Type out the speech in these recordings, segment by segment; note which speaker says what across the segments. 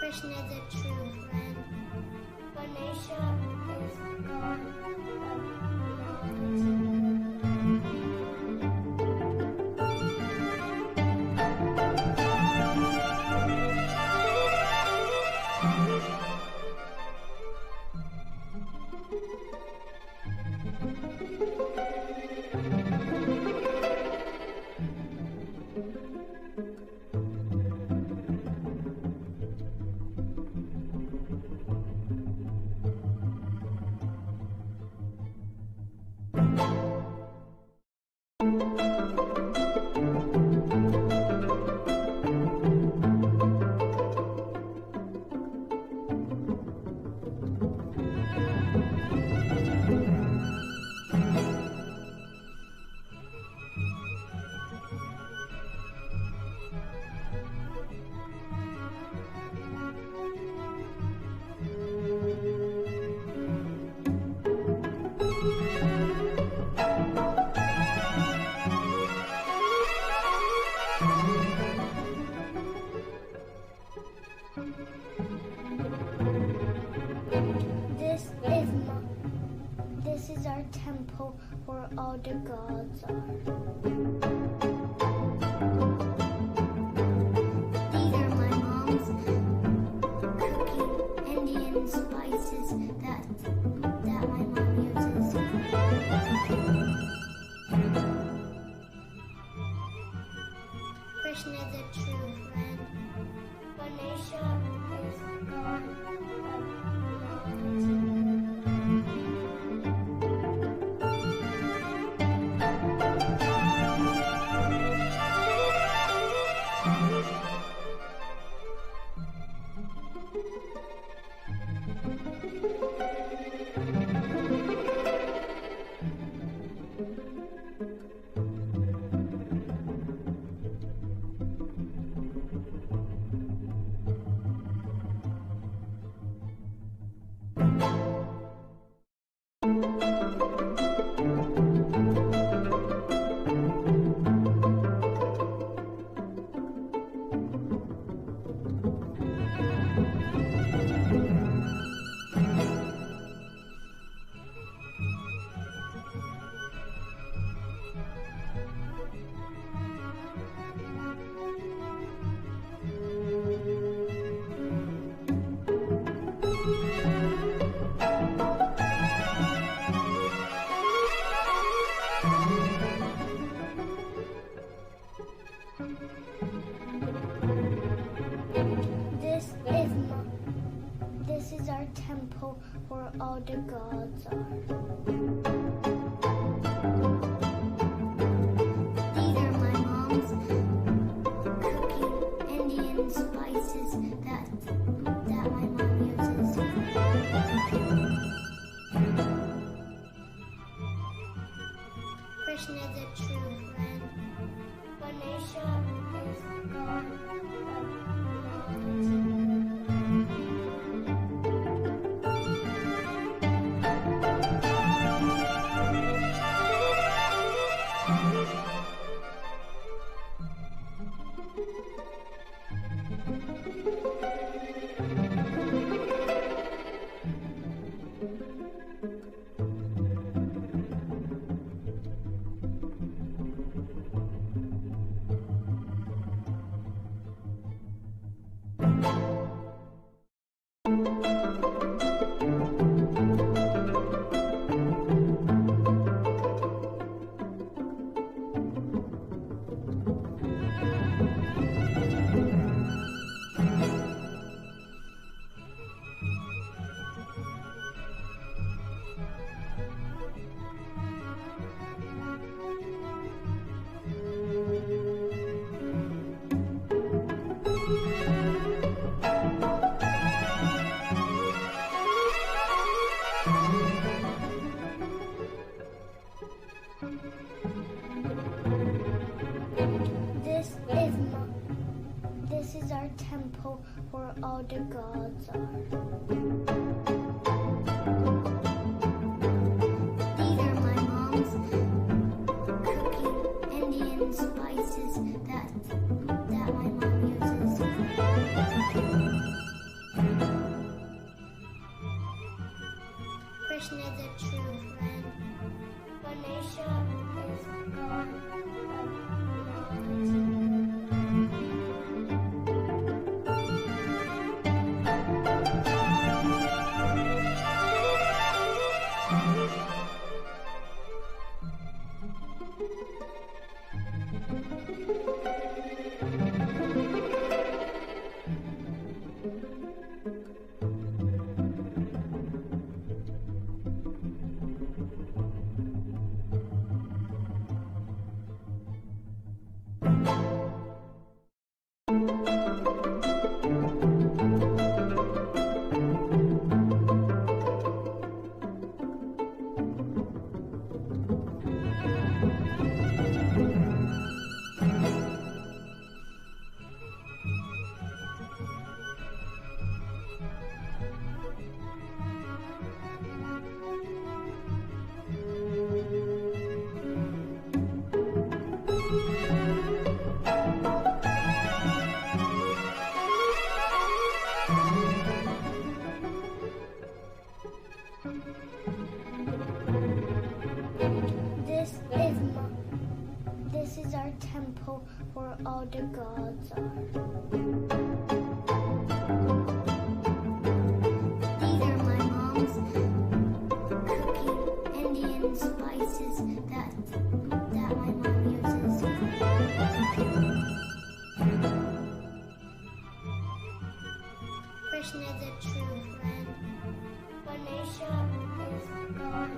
Speaker 1: Krishna is a true friend. Ganesha is God of knowledge. This is our temple where all the gods are. These are my mom's cooking Indian spices that my mom uses. Krishna is a true friend. Ganesha is God of knowledge. This is our temple where all the gods are. These are my mom's cooking Indian spices that my mom uses. Krishna is a true friend. Ganesha is God of knowledge. This is our temple where all the gods are. These are my mom's cooking Indian spices that my mom uses. Krishna is a true friend. Ganesha is God of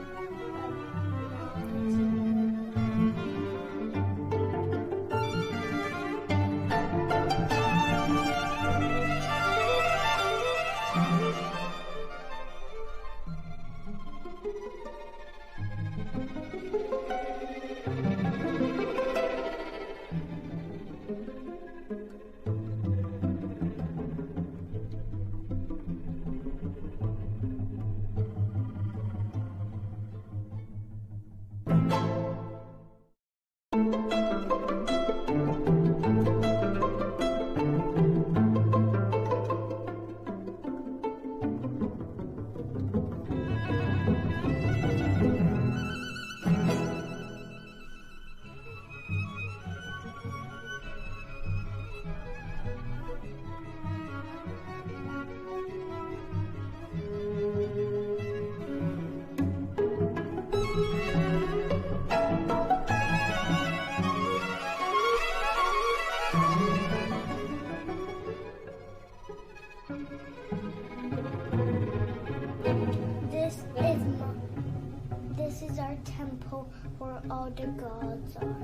Speaker 1: This is our temple where all the gods are.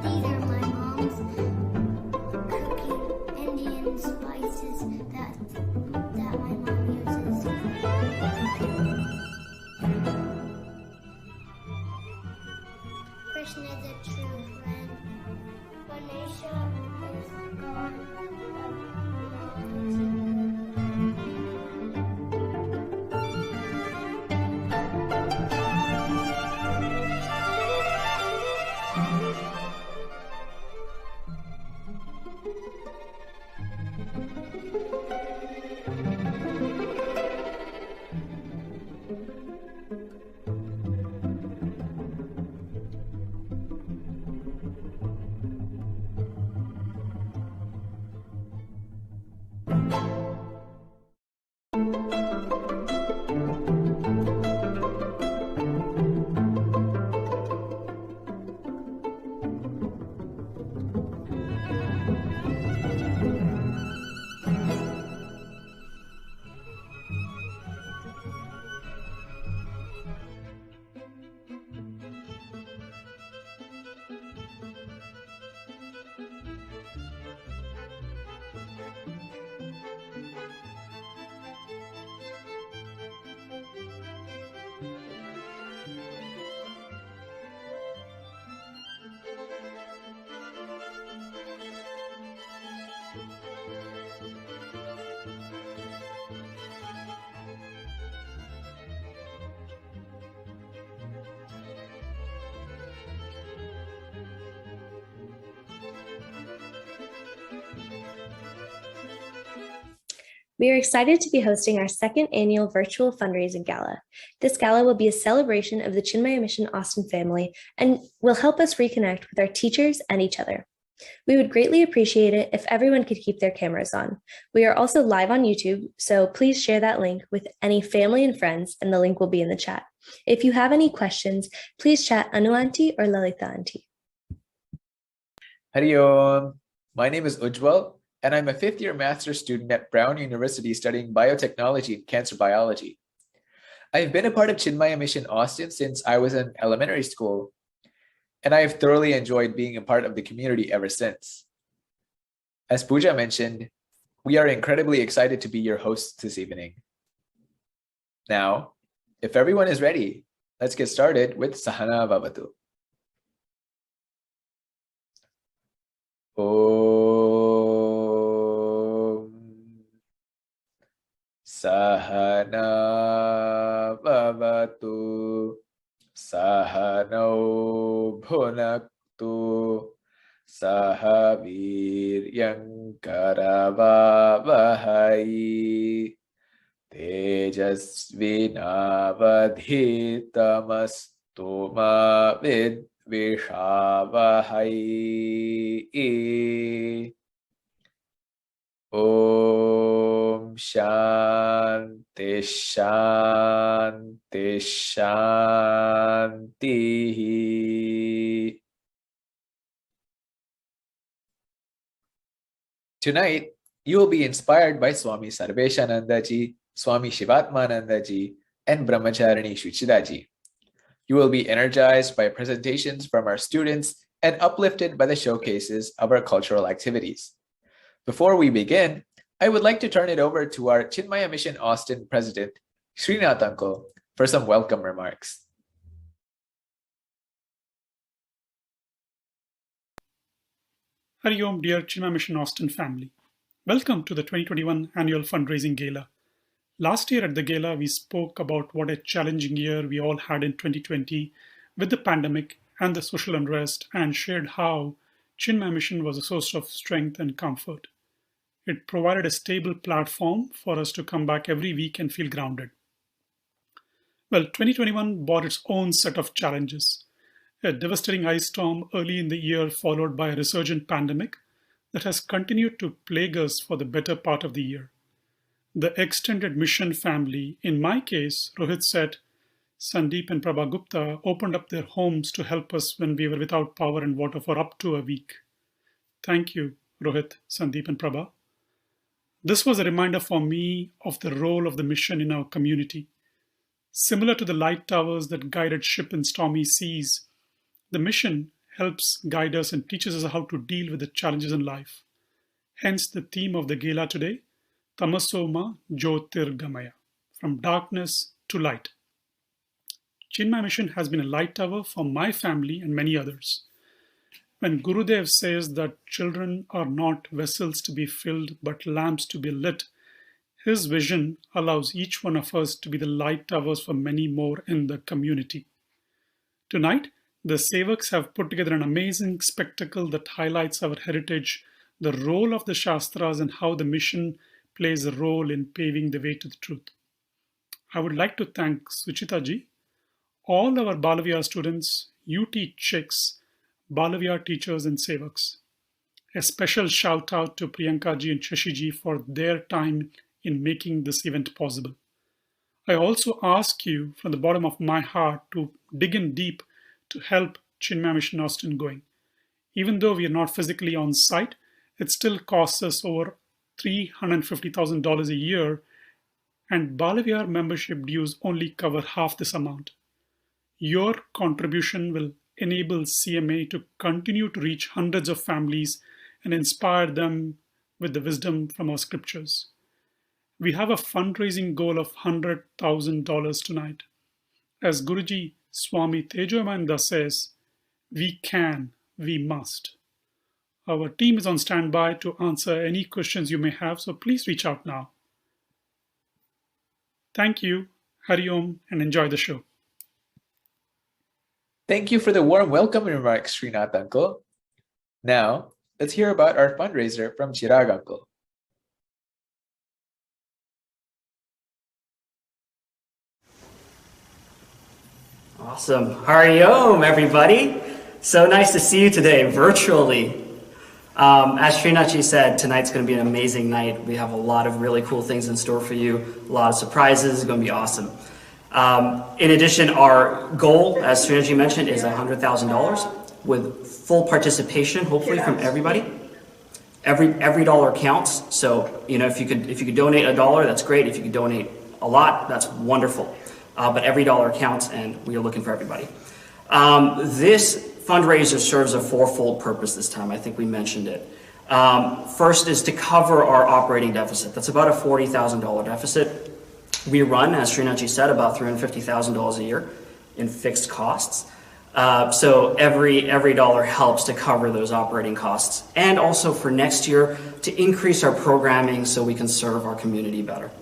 Speaker 1: These are my mom's cooking Indian spices that my mom uses. Krishna is a true friend. Ganesha is God of
Speaker 2: We are excited to be hosting our second annual virtual fundraising gala. This gala will be a celebration of the Chinmaya Mission Austin family and will help us reconnect with our teachers and each other. We would greatly appreciate it if everyone could keep their cameras on. We are also live on YouTube, so please share that link with any family and friends, and the link will be in the chat. If you have any questions, please chat Anu Auntie or Lalita Auntie.
Speaker 3: Hari Om. My name is Ujjwal, and I'm a fifth-year master's student at Brown University studying biotechnology and cancer biology. I've been a part of Chinmaya Mission Austin since I was in elementary school, and I have thoroughly enjoyed being a part of the community ever since. As Pooja mentioned, we are incredibly excited to be your hosts this evening. Now, if everyone is ready, let's get started with Sahana Vavatu. Om Sahana Vavatu Sahano Bhunaktu Sahaviryam Karavavahai Tejasvinavadhitamastu ma vidvishavahai. Om Shanti Shanti Shanti. Tonight, you will be inspired by Swami Sarveshanandaji, Swami Shivatmanandaji, and Brahmacharini Shuchidaji. You will be energized by presentations from our students and uplifted by the showcases of our cultural activities. Before we begin, I would like to turn it over to our Chinmaya Mission Austin President, Srinath Uncle, for some welcome remarks.
Speaker 4: Hari Om, dear Chinmaya Mission Austin family. Welcome to the 2021 Annual Fundraising Gala. Last year at the gala, we spoke about what a challenging year we all had in 2020 with the pandemic and the social unrest, and shared how Chinmaya Mission was a source of strength and comfort. It provided a stable platform for us to come back every week and feel grounded. Well, 2021 brought its own set of challenges. A devastating ice storm early in the year, followed by a resurgent pandemic that has continued to plague us for the better part of the year. The extended mission family, in my case, Rohit Seth, Sandeep and Prabha Gupta, opened up their homes to help us when we were without power and water for up to a week. Thank you, Rohit, Sandeep and Prabha. This was a reminder for me of the role of the mission in our community. Similar to the light towers that guided ship in stormy seas, the mission helps guide us and teaches us how to deal with the challenges in life. Hence the theme of the gala today, Tamasoma Jyotirgamaya, from darkness to light. Chinmaya Mission has been a light tower for my family and many others. When Gurudev says that children are not vessels to be filled but lamps to be lit, his vision allows each one of us to be the light towers for many more in the community. Tonight, the Sevaks have put together an amazing spectacle that highlights our heritage, the role of the Shastras, and how the mission plays a role in paving the way to the truth. I would like to thank Suchita ji, all our Balavihar students, UT chicks, Balavihar teachers and Sevaks. A special shout out to Priyanka ji and Shashi ji for their time in making this event possible. I also ask you from the bottom of my heart to dig in deep to help Chinmaya Mission Austin going. Even though we are not physically on site, it still costs us over $350,000 a year, and Balavihar membership dues only cover half this amount. Your contribution will enable CMA to continue to reach hundreds of families and inspire them with the wisdom from our scriptures. We have a fundraising goal of $100,000 tonight. As Guruji Swami Tejomananda says, we can, we must. Our team is on standby to answer any questions you may have, so please reach out now. Thank you, Hari Om, and enjoy the show.
Speaker 3: Thank you for the warm welcome remarks, Srinath Uncle. Now, let's hear about our fundraiser from Chirag Uncle.
Speaker 5: Awesome. Hari Om, everybody. So nice to see you today, virtually. As Srinath said, tonight's going to be an amazing night. We have a lot of really cool things in store for you, a lot of surprises. It's going to be awesome. In addition, our goal, as Srinath mentioned, is $100,000 with full participation, hopefully from everybody. Every dollar counts. So, if you could donate $1, that's great. If you could donate a lot, that's wonderful. But every dollar counts, and we are looking for everybody. This fundraiser serves a fourfold purpose this time. I think we mentioned it. First is to cover our operating deficit. That's about a $40,000 deficit. We run, as Srinath said, about $350,000 a year in fixed costs. So every dollar helps to cover those operating costs, and also for next year to increase our programming so we can serve our community better.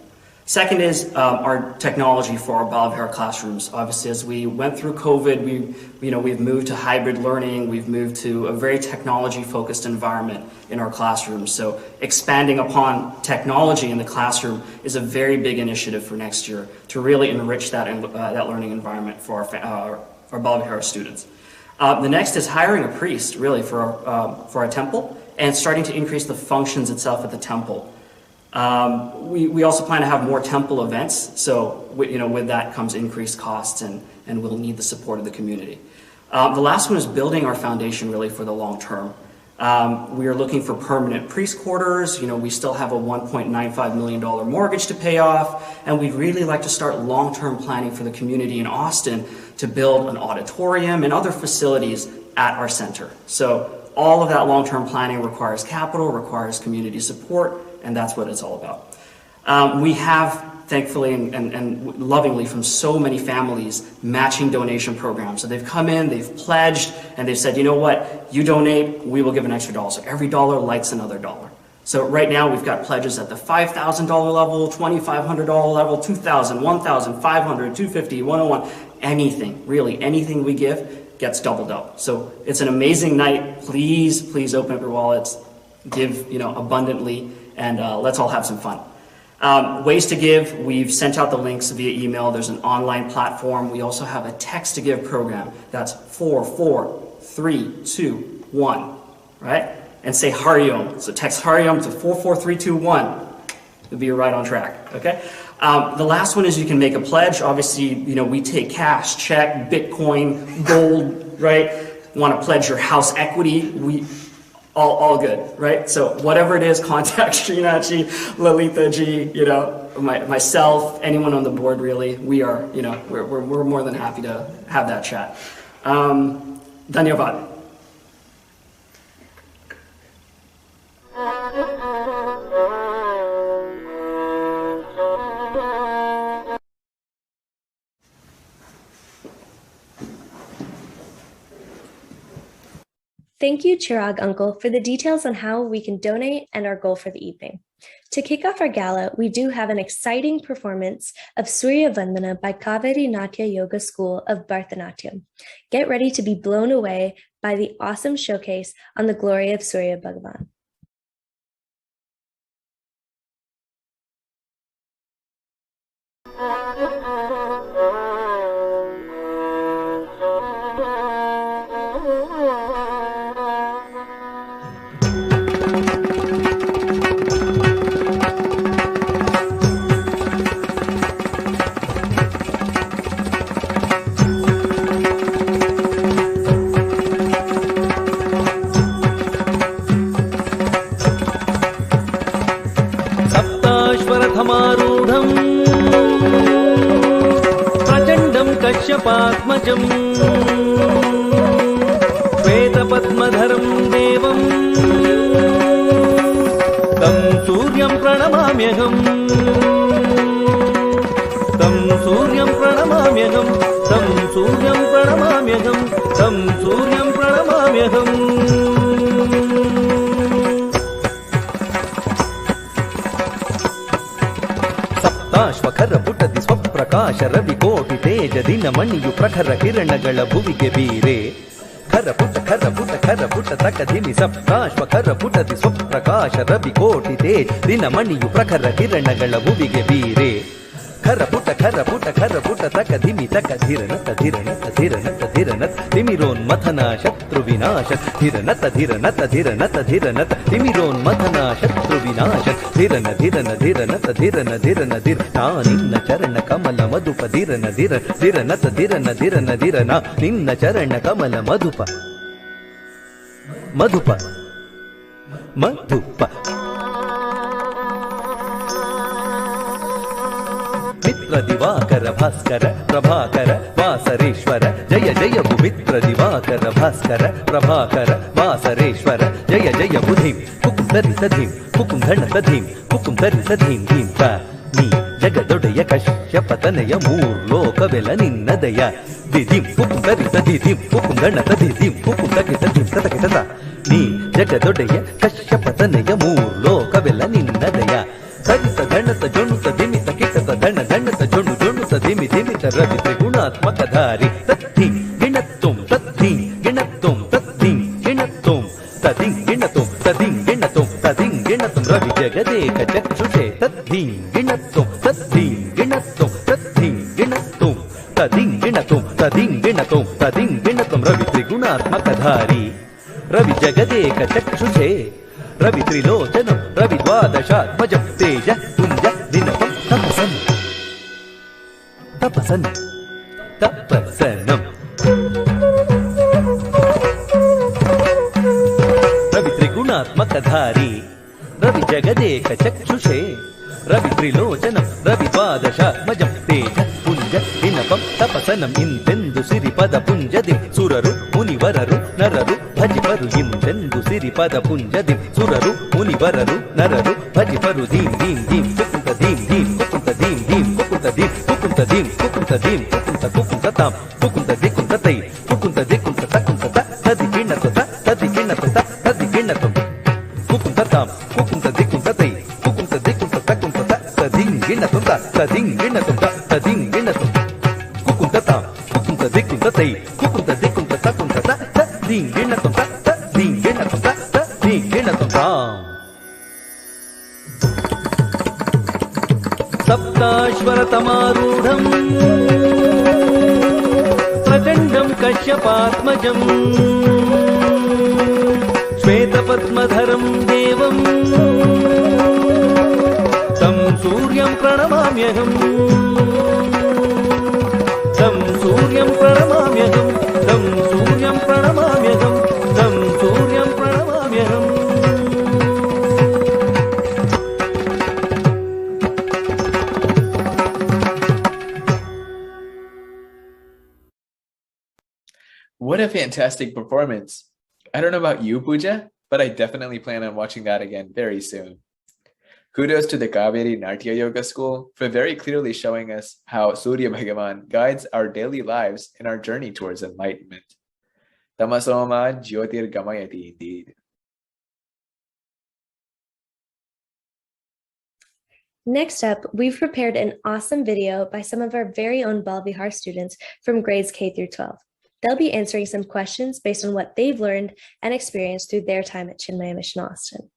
Speaker 5: Second is our technology for our Balavihar classrooms. Obviously, as we went through COVID, we've moved to hybrid learning. We've moved to a very technology-focused environment in our classrooms. So expanding upon technology in the classroom is a very big initiative for next year to really enrich that learning environment for our Balavihar students. The next is hiring a priest, really, for our temple, and starting to increase the functions itself at the temple. We also plan to have more temple events, so with that comes increased costs, and we'll need the support of the community. The last one is building our foundation really for the long term. We are looking for permanent priest quarters. We still have a $1.95 million mortgage to pay off, and we'd really like to start long-term planning for the community in Austin to build an auditorium and other facilities at our center. So all of that long-term planning requires capital, requires community support, and that's what it's all about. We have, thankfully and lovingly, from so many families, matching donation programs. So they've come in, they've pledged, and they've said, you know what, you donate, we will give an extra dollar. So every dollar lights another dollar. So right now we've got pledges at the $5,000 level, $2,500 level, $2,000, $1,000, $500, $250, $101, anything, really, anything we give gets doubled up. So it's an amazing night. Please open up your wallets, give abundantly, and let's all have some fun. Ways to give, we've sent out the links via email. There's an online platform. We also have a text to give program. That's 44321, right? And say Hariom. So text Hariom to 44321. You'll be right on track, okay? The last one is you can make a pledge. Obviously, we take cash, check, Bitcoin, gold, right? Want to pledge your house equity? All good, right? So whatever it is, contact Srinachi, Lalita ji, myself, anyone on the board really. We are, we're more than happy to have that chat. Dhanyavad.
Speaker 2: Thank you, Chirag Uncle, for the details on how we can donate and our goal for the evening. To kick off our gala, we do have an exciting performance of Surya Vandana by Kaveri Natya Yoga School of Bharatanatyam. Get ready to be blown away by the awesome showcase on the glory of Surya Bhagavan.
Speaker 6: कश्यपात्मजं श्वेतपद्मधरं देवं तं सूर्यं प्रणमाम्यहम् तं सूर्यं प्रणमाम्यहम् तं सूर्यं प्रणमाम्यहम् तं सूर्यं प्रणमाम्यहम् ಸಪ್ತಾಶ್ವಖರ ಪುಟದಿ ಸ್ವಪ್ರಕಾಶ ರವಿ ಕೋಟಿ ತೇಜ ದಿನಮಣಿಯು ಪ್ರಖರ ಕಿರಣಗಳ ಭುವಿಗೆ ಬೀರೆ ಖರ ಪುಟ ತಕ ಧಿಮಿ ಸಪ್ತಾಶ್ವಖರ ಪುಟದಿ ಸ್ವಪ್ರಕಾಶ ರವಿ ಕೋಟಿ ತೇಜ ದಿನಮಣಿಯು ಪ್ರಖರ ಕಿರಣಗಳ ಭುವಿಗೆ ಬೀರೆ ಖರ ಪುಟ ತಕ ಧಿಮಿ ತಕ ಧಿರನತ ತಿಮಿರೋನ್ಮಥನ ಶತ್ರು ವಿನಾಶ ಧಿರನತ ತಿಮಿರೋನ್ಮಥನ ಶತ್ರು ವಿನಾಶ ಧಿರನ ನಾ ನಿನ್ನ ಚರಣ ಕಮಲ ಮಧುಪ ಧಿರನ ನಿನ್ನ ಚರಣ ಕಮಲ ಮಧುಪ ಮಿತ್ರ ದಿವಾಕರ ಭಾಸ್ಕರ ಪ್ರಭಾಕರ ವಾಸರೇಶ್ವರ ಜಯ ಜಯ ಭುಮಿತ್ರ ದಿವಾಕರ ಭಾಸ್ಕರ ಪ್ರಭಾಕರ ವಾಸರೇಶ್ವರ ಜಯ ಜಯ ಬುಧಿಂ ಹುಕುಂ ಧರಿಸಧೀಂ ಹುಕುಂ ಧಣಸಧೀಂ ಹುಕುಂ ಧರಿಸಧೀಂ ಧೀಂತ ನೀ ಜಗದೊಡೆಯ ಕಶ್ಯಪತನಯ ಮೂರ್ಲೋಕವೆಲ ನಿನ್ನದಯ ದಿಧಿಂ ಹುಕುಂ ಧರಿಸಧೀಂ ಹುಕುಂ ಧಣಸಧೀಂ ಹುಕುಂ ತಕಿಸಧೀಂ ತತಕಿಸತ ನೀ ಜಗದೊಡೆಯ ಕಶ್ಯಪತನಯ ಮೂರ್ಲೋಕವೆಲ ನಿನ್ನದಯ ಧರಿತ ಧಣತ ಜೊಣುತ ದಿಮಿತ ಕಿಟತ ಧಣತ ಜೊಣುತ ದಿಮಿತ ರವಿ ತ್ರಿಗುಣಾತ್ಮಕ ಧಾರಿ ತತ್ಥಿ ಗಿಣತ್ತುಂ ತದ್ಧಿಂ ರವಿ ಜಗದೇಕ ಚಕ್ಷುಷೆ ತದ್ಧಿಂ ಗಿಣತ್ತುಂ ರವಿ ತ್ರಿಗುಣಾತ್ಮಕ ಧಾರಿ ರವಿ ಜಗದೇಕ ಚಕ್ಷುಷೆ ರವಿ ತ್ರಿಲೋಚನಂ ರವಿ ದ್ವಾದಶಾತ್ಮಜಂ ತೇಜ ಪುಂಜ ದಿನಪಂ ತಪಸನ್ ತಪಸನಂ ರವಿ गुणात्मकधारी रवि जगदेक चक्षुषे रवि त्रिलोचनं रवि द्वादशात्मजं तेज पुञ्ज दिनपं तपसनं इंदेन्दु सिरिपद पुञ्जदिं सुररु मुनिवररु नररु भजिपरु इंदेन्दु सिरिपद पुञ्जदिं सुररु मुनिवररु नररु भजिपरु दीं दीं दीं कुकुंत दीं दीं कुकुंत दीं दीं कुकुंत दीं कुकुंत दीं कुकुंत दीं कुकुंत कुकुंत तां कुकुंत दिकुंत तै कुकुंत दिकुंत तकुंत ता तदि किणत ता तदि किणत ता तदि किणत कुकुंत तां कुकुंत दिकुंत तै कुकुंत दिकुंत तकुंत ता तदिं किणत ता तदिं किणत ता तदिं किणत कुकुंत तां कुकुंत दिकुंत तै कुकुंत दिकुंत तकुंत ता तदिं किणत ता तदिं किणत ता तदिं किणत तां सप्ताश्वरतमारूढम् प्रचण्डं कश्यपात्मजम् श्वेतपद्मधरं देवम् तं सूर्यं प्रणमाम्यहम् तं सूर्यं प्रणमाम्यहम् तं सूर्यं प्रणमाम्यहम् तं सूर्यं प्रणमाम्यहम्
Speaker 3: What a fantastic performance. I don't know about you, Pooja, but I definitely plan on watching that again very soon. Kudos to the Kaveri Natya Yoga School for very clearly showing us how Surya Bhagavan guides our daily lives in our journey towards enlightenment. Tamasoma Jyotir Gamayati indeed.
Speaker 2: Next up, we've prepared an awesome video by some of our very own Balvihar students from grades K through 12. They'll be answering some questions based on what they've learned and experienced through their time at Chinmaya Mission Austin.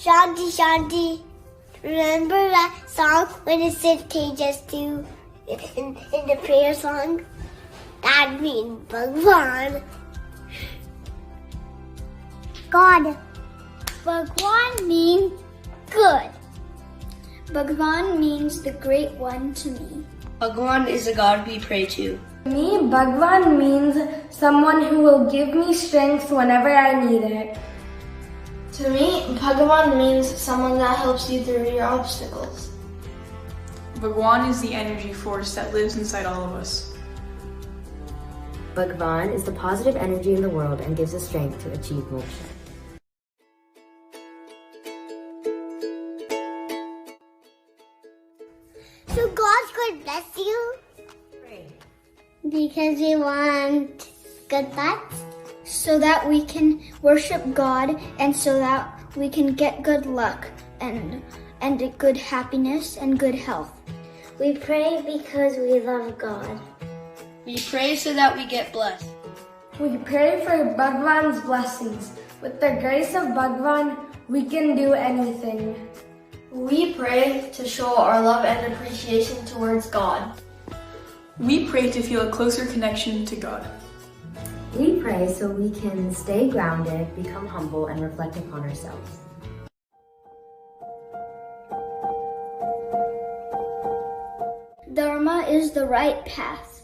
Speaker 1: Shanti, Shanti. Remember that song when it said Tejas in the prayer song? That means Bhagwan. God. Bhagwan means good.
Speaker 7: Bhagwan means the great one to me.
Speaker 8: Bhagwan is a god we pray to.
Speaker 9: To me, Bhagwan means someone who will give me strength whenever I need it.
Speaker 7: To me, Bhagwan means someone that helps you through your obstacles.
Speaker 10: Bhagwan is the energy force that lives inside all of us.
Speaker 11: Bhagwan is the positive energy in the world and gives us strength to achieve moksha.
Speaker 1: So God could bless you? Because we want good thoughts?
Speaker 7: So that we can worship God and so that we can get good luck and good happiness and good health.
Speaker 1: We pray because we love God.
Speaker 8: We pray so that we get blessed.
Speaker 9: We pray for Bhagwan's blessings. With the grace of Bhagwan, we can do anything.
Speaker 7: We pray to show our love and appreciation towards God.
Speaker 10: We pray to feel a closer connection to God.
Speaker 11: We pray so we can stay grounded, become humble, and reflect upon ourselves.
Speaker 7: Dharma is the right path.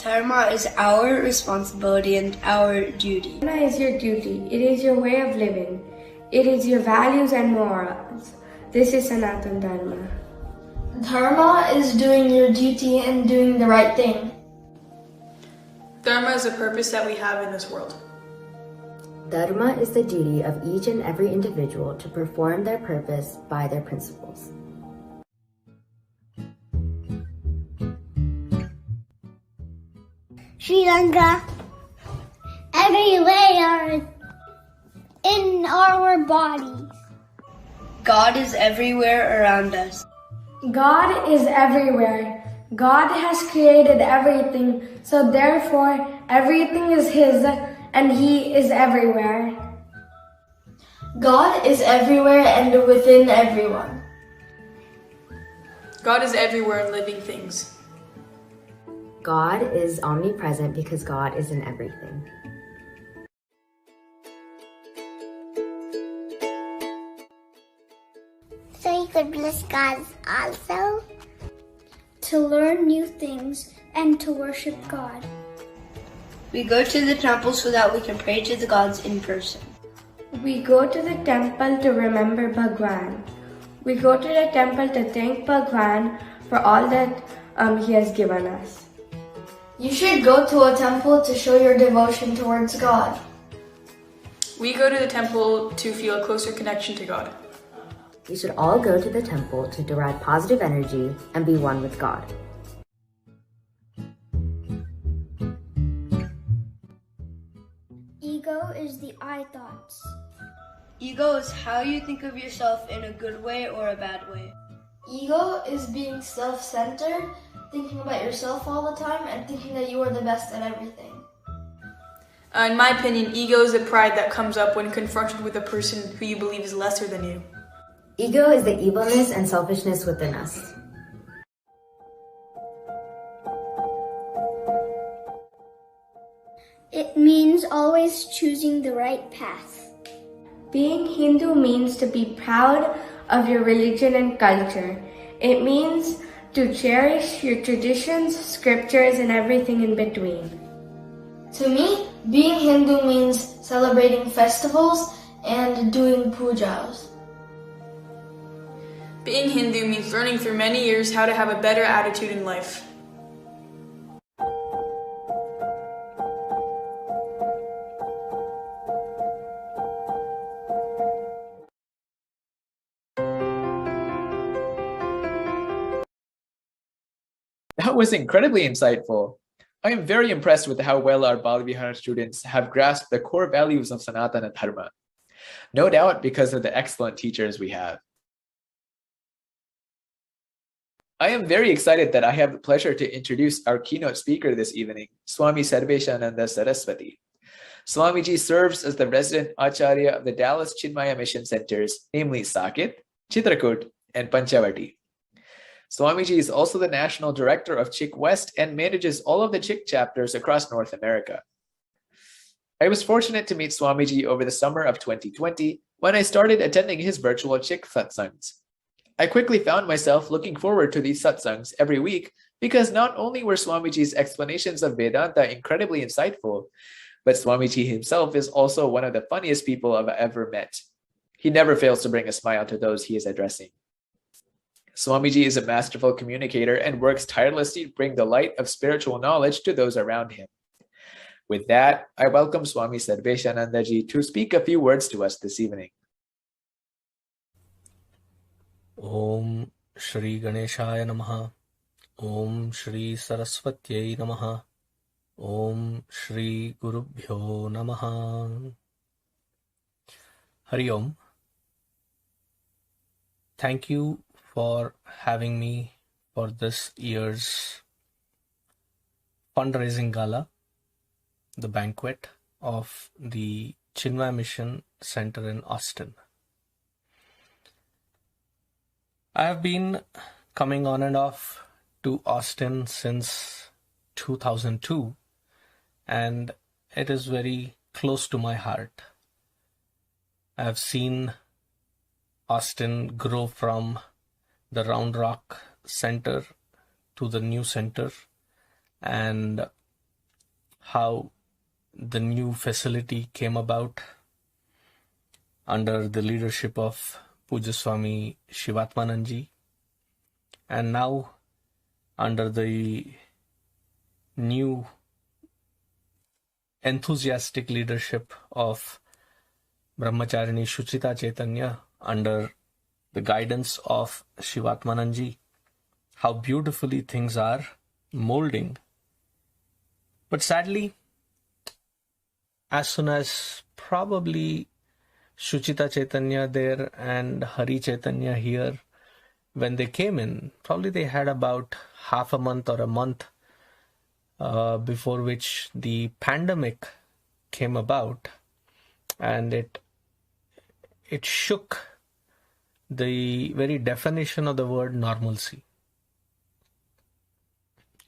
Speaker 8: Dharma is our responsibility and our duty.
Speaker 9: Dharma is your duty. It is your way of living. It is your values and morals. This is Sanatan Dharma.
Speaker 7: Dharma is doing your duty and doing the right thing.
Speaker 10: Dharma is a purpose that we have in this world.
Speaker 11: Dharma is the duty of each and every individual to perform their purpose by their principles.
Speaker 1: Sri Lanka, everywhere in our bodies.
Speaker 8: God is everywhere around us.
Speaker 9: God is everywhere. God has created everything, so therefore everything is His and He is everywhere.
Speaker 7: God is everywhere and within everyone.
Speaker 10: God is everywhere in living things.
Speaker 11: God is omnipresent because God is in everything.
Speaker 1: So you could bless God also?
Speaker 7: to learn new things, and to worship God.
Speaker 8: We go to the temple so that we can pray to the gods in person.
Speaker 9: We go to the temple to remember Bhagwan. We go to the temple to thank Bhagwan for all that he has given us.
Speaker 12: You should go to a temple to show your devotion towards God.
Speaker 10: We go to the temple to feel a closer connection to God.
Speaker 11: We should all go to the temple to derive positive energy and be one with God.
Speaker 7: Ego is the I thoughts.
Speaker 8: Ego is how you think of yourself in a good way or a bad way.
Speaker 12: Ego is being self-centered, thinking about yourself all the time and thinking that you are the best at everything.
Speaker 10: In my opinion, ego is the pride that comes up when confronted with a person who you believe is lesser than you.
Speaker 11: Ego is the evilness and selfishness within us.
Speaker 7: It means always choosing the right path.
Speaker 9: Being Hindu means to be proud of your religion and culture. It means to cherish your traditions, scriptures, and everything in between.
Speaker 12: To me, being Hindu means celebrating festivals and doing pujas.
Speaker 10: Being Hindu means learning through many years how to have a better attitude in life.
Speaker 3: That was incredibly insightful. I am very impressed with how well our Balvihara students have grasped the core values of Sanatana Dharma. No doubt because of the excellent teachers we have. I am very excited that I have the pleasure to introduce our keynote speaker this evening, Swami Sarveshananda Saraswati. Swamiji serves as the resident Acharya of the Dallas Chinmaya Mission Centers, namely Sakit, Chitrakoot, and Panchavati. Swamiji is also the National Director of CHIC West and manages all of the CHIC chapters across North America. I was fortunate to meet Swamiji over the summer of 2020 when I started attending his virtual CHIC satsangs. I quickly found myself looking forward to these satsangs every week because not only were Swamiji's explanations of Vedanta incredibly insightful, but Swamiji himself is also one of the funniest people I've ever met. He never fails to bring a smile to those he is addressing. Swamiji is a masterful communicator and works tirelessly to bring the light of spiritual knowledge to those around him. With that, I welcome Swami Sarveshanandaji to speak a few words to us this evening.
Speaker 6: Om Shri Ganeshaya Namaha. Om Shri Saraswatyai Namaha. Om Shri Gurubhyo Namaha. Hari Om. Thank you for having me for this year's fundraising gala, the banquet of the Chinmaya Mission Center in Austin. I have been coming on and off to Austin since 2002, and it is very close to my heart. I have seen Austin grow from the Round Rock Center to the new center, and how the new facility came about under the leadership of Puja Swami Shivatmananji, and now under the new enthusiastic leadership of Brahmacharini Shuchita Chaitanya under the guidance of Shivatmananji, how beautifully things are molding. But sadly, as soon as probably Shuchita Chaitanya there and Hari Chaitanya here, when they came in, probably they had about half a month or a month before which the pandemic came about, and it shook the very definition of the word normalcy.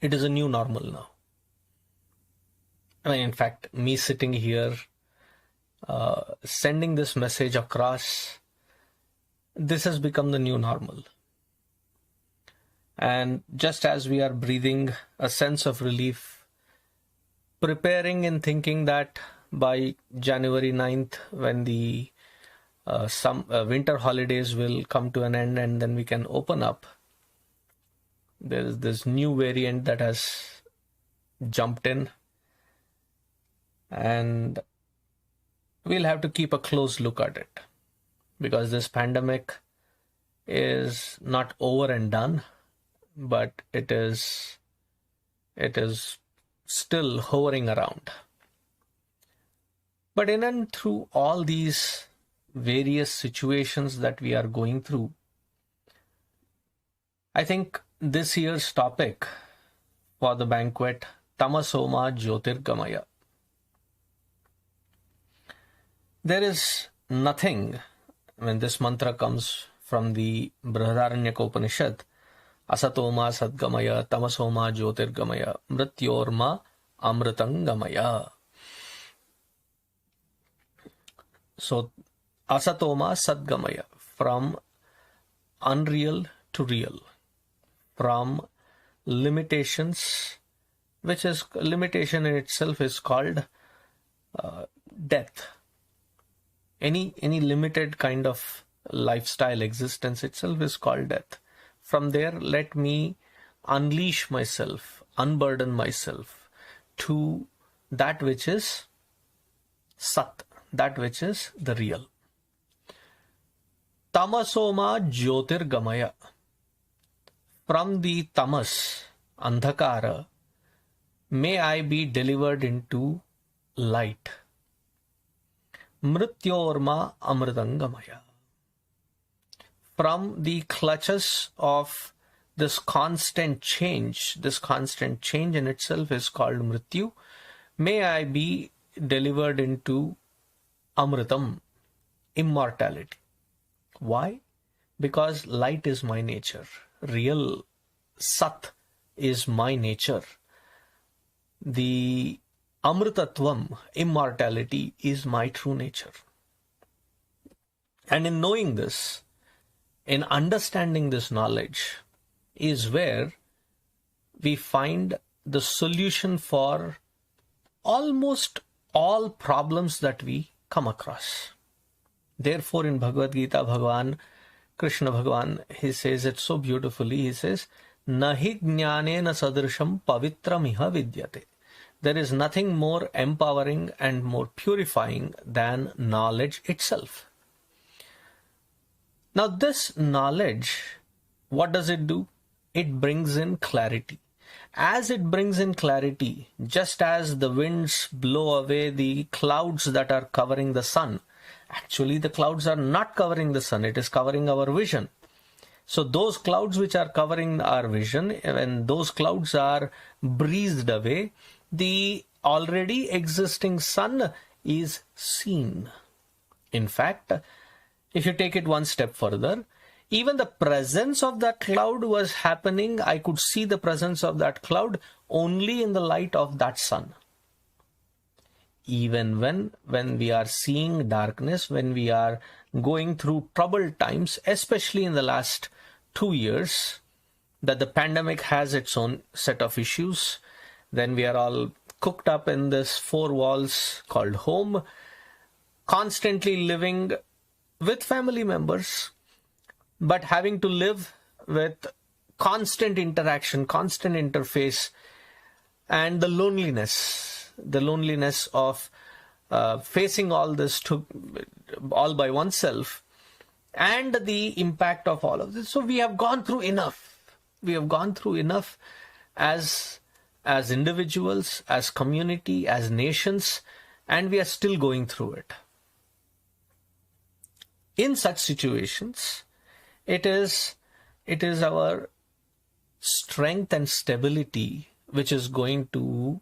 Speaker 6: It is a new normal now. And in fact, me sitting here, sending this message across, this has become the new normal. And just as we are breathing a sense of relief, preparing and thinking that by January 9th, when the winter holidays will come to an end and then we can open up, there is this new variant that has jumped in, and we'll have to keep a close look at it, because this pandemic is not over and done, but it is still hovering around. But in and through all these various situations that we are going through, I think this year's topic for the banquet, Tamasoma Jyotirgamaya. There is nothing, when this mantra comes from the Brihadaranyaka Upanishad, Asatoma Sadgamaya, Tamasoma Jyotirgamaya, Mrityorma Amritangamaya. So, Asatoma Sadgamaya, from unreal to real, from limitations, which is limitation in itself is called death. Any limited kind of lifestyle existence itself is called death. From there, let me unleash myself, unburden myself to that which is Sat, that which is the real. Tamasoma Jyotirgamaya. From the tamas, andhakara, may I be delivered into light. Mrityorma Amritangamaya. From the clutches of this constant change in itself is called Mrityu, may I be delivered into Amritam, immortality. Why? Because light is my nature. Real Sat is my nature. The Amritatvam, immortality, is my true nature. And in knowing this, in understanding this knowledge, is where we find the solution for almost all problems that we come across. Therefore, in Bhagavad Gita, Krishna Bhagavan, he says it so beautifully. He says, Nahi jnanena sadrisham pavitram vidyate. There is nothing more empowering and more purifying than knowledge itself. Now this knowledge, what does it do? It brings in clarity. As it brings in clarity, just as the winds blow away the clouds that are covering the sun, actually the clouds are not covering the sun, it is covering our vision. So those clouds which are covering our vision, when those clouds are breezed away, the already existing sun is seen. In fact, if you take it one step further, even the presence of that cloud was happening. I could see the presence of that cloud only in the light of that sun. Even when we are seeing darkness, when we are going through troubled times, especially in the last 2 years, that the pandemic has its own set of issues, then we are all cooked up in this 4 walls called home, constantly living with family members, but having to live with constant interaction, constant interface, and the loneliness of facing all this all by oneself, and the impact of all of this. So we have gone through enough. We have gone through enough as individuals, as community, as nations, and we are still going through it. In such situations, it is our strength and stability which is going to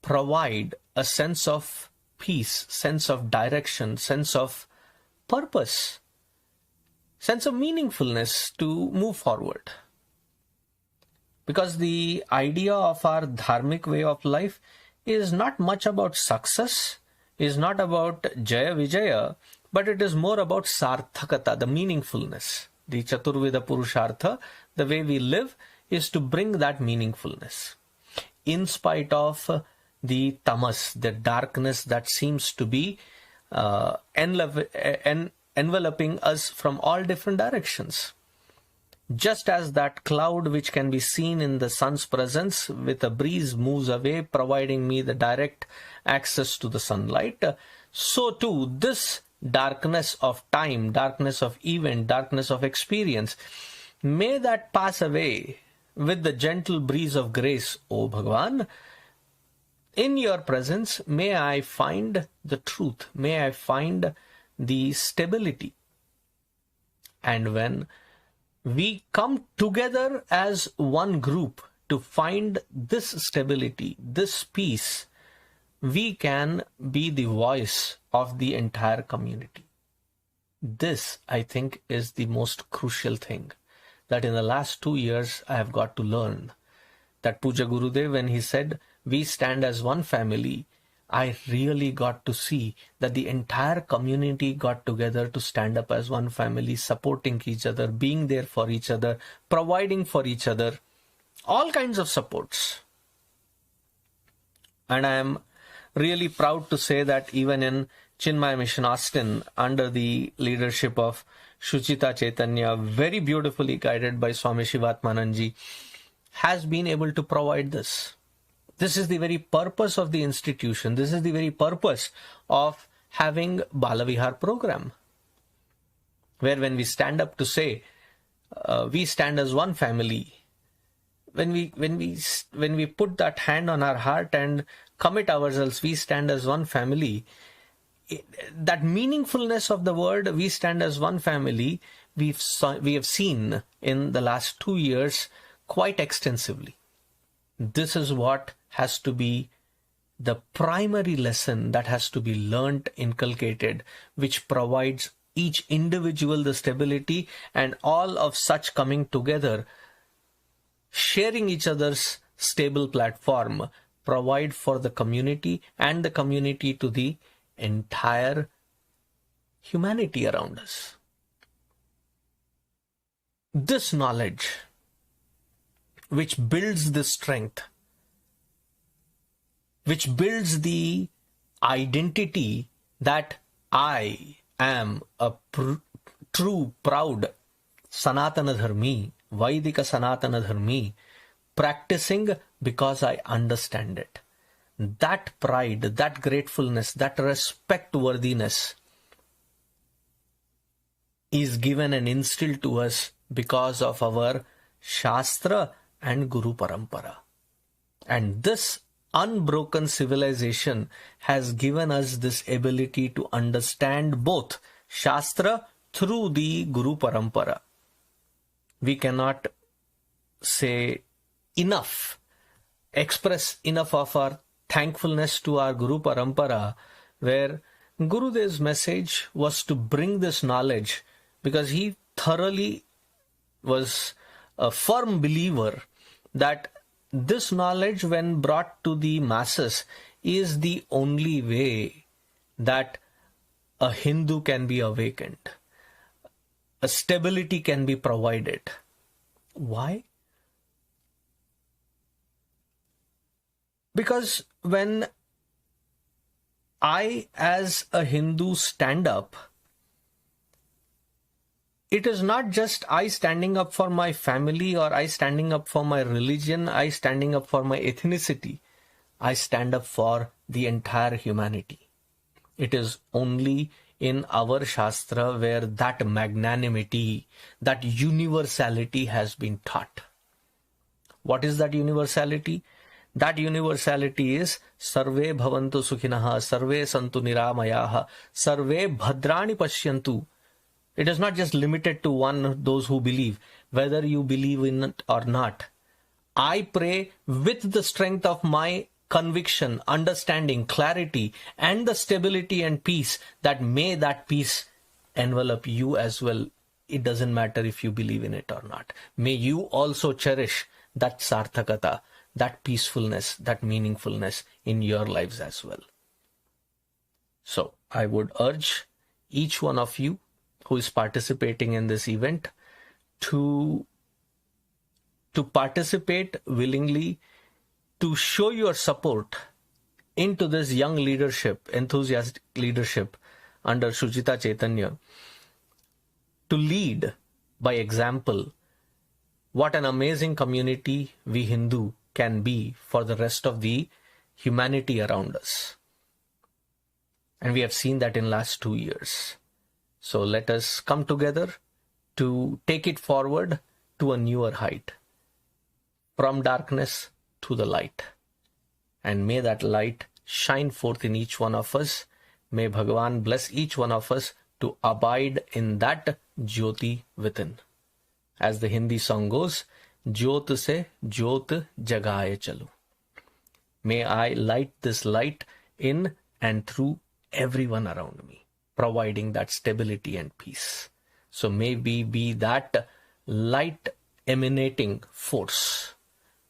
Speaker 6: provide a sense of peace, sense of direction, sense of purpose, sense of meaningfulness to move forward. Because the idea of our dharmic way of life is not much about success, is not about Jaya Vijaya, but it is more about Sarthakata, the meaningfulness. the Chaturveda Purushartha, the way we live, is to bring that meaningfulness. In spite of the tamas, the darkness that seems to be enveloping us from all different directions. Just as that cloud which can be seen in the sun's presence with a breeze moves away, providing me the direct access to the sunlight, so too this darkness of time, darkness of event, darkness of experience, may that pass away with the gentle breeze of grace, O Bhagavan. In your presence, may I find the truth, may I find the stability. And when we come together as one group to find this stability, this peace, we can be the voice of the entire community. This, I think, is the most crucial thing that in the last 2 years I have got to learn. That Puja Gurudev, when he said, we stand as one family, I really got to see that the entire community got together to stand up as one family, supporting each other, being there for each other, providing for each other, all kinds of supports. And I am really proud to say that even in Chinmaya Mission Austin, under the leadership of Shuchita Chaitanya, very beautifully guided by Swami Shivatmananji, has been able to provide this. This is the very purpose of the institution. This is the very purpose of having Balavihar program, where when we stand up to say, we stand as one family, when we put that hand on our heart and commit ourselves, we stand as one family, that meaningfulness of the word, we stand as one family, we have seen in the last 2 years quite extensively. This is what has to be the primary lesson that has to be learnt, inculcated, which provides each individual the stability, and all of such coming together, sharing each other's stable platform, provide for the community and the community to the entire humanity around us. This knowledge, which builds the strength, which builds the identity that I am a true, proud Sanatana Dharmi, Vaidika Sanatana Dharmi, practicing because I understand it. That pride, that gratefulness, that respect worthiness is given and instilled to us because of our Shastra and Guru Parampara. And this unbroken civilization has given us this ability to understand both Shastra through the Guru Parampara. We cannot say enough, express enough of our thankfulness to our Guru Parampara, where Gurudev's message was to bring this knowledge, because he thoroughly was a firm believer that this knowledge, when brought to the masses, is the only way that a Hindu can be awakened. A stability can be provided. Why? Because when I, as a Hindu, stand up, it is not just I standing up for my family or I standing up for my religion, I standing up for my ethnicity. I stand up for the entire humanity. It is only in our Shastra where that magnanimity, that universality has been taught. What is that universality? That universality is Sarve Bhavantu Sukhinaha, Sarve Santu Niramayaha, Sarve Bhadrani Pashyantu. It is not just limited to those who believe, whether you believe in it or not. I pray with the strength of my conviction, understanding, clarity, and the stability and peace, that may that peace envelop you as well. It doesn't matter if you believe in it or not. May you also cherish that sarthakata, that peacefulness, that meaningfulness in your lives as well. So I would urge each one of you who is participating in this event to participate willingly, to show your support into this young leadership, enthusiastic leadership under Shuchita Chaitanya, to lead by example. What an amazing community we Hindu can be for the rest of the humanity around us. And we have seen that in last 2 years. So let us come together to take it forward to a newer height, from darkness to the light. And may that light shine forth in each one of us. May Bhagavan bless each one of us to abide in that Jyoti within. As the Hindi song goes, Jyot se Jyot jagaye chalu. May I light this light in and through everyone around me, providing that stability and peace. So may we be that light emanating force.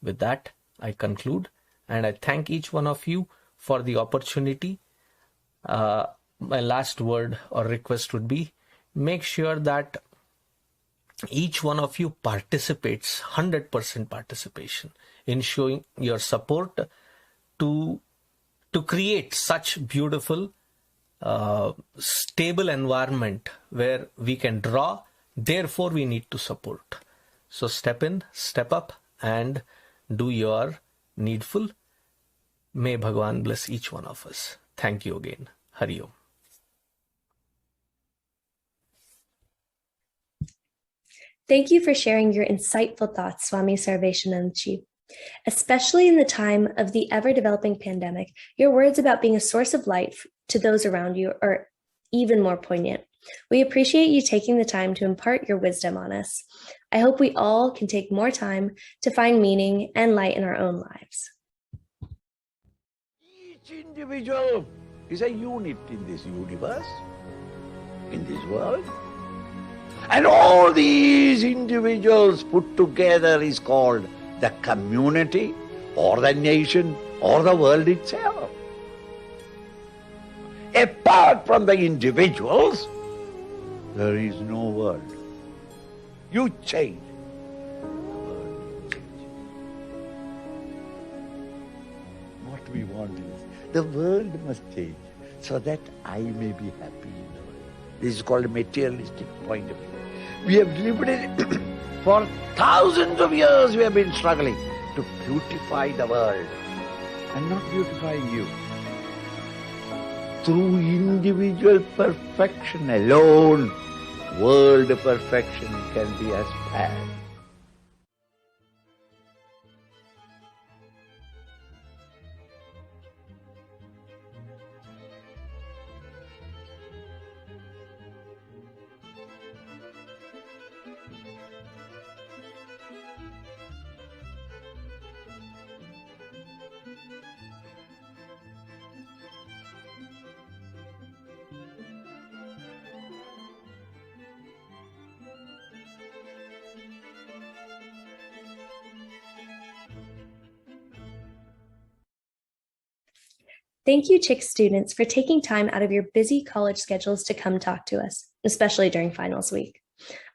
Speaker 6: With that, I conclude, and I thank each one of you for the opportunity. My last word or request would be, make sure that each one of you participates, 100% participation in showing your support to create such beautiful, stable environment where we can draw. Therefore, we need to support. So step in, step up, and do your needful. May Bhagavan bless each one of us. Thank you again. Hari Om.
Speaker 2: Thank you for sharing your insightful thoughts, Swami Sarveshanandaji. Especially in the time of the ever-developing pandemic, your words about being a source of light to those around you are even more poignant. We appreciate you taking the time to impart your wisdom on us. I hope we all can take more time to find meaning and light in our own lives.
Speaker 13: Each individual is a unit in this universe, in this world. And all these individuals put together is called the community or the nation or the world itself. Apart from the individuals, there is no world. You change, the world will change. What we want is, the world must change so that I may be happy in the world. This is called a materialistic point of view. We have lived in for thousands of years we have been struggling to beautify the world and not beautifying you. Through individual perfection alone, world perfection can be aspired.
Speaker 2: Thank you, CHIC students, for taking time out of your busy college schedules to come talk to us, especially during finals week.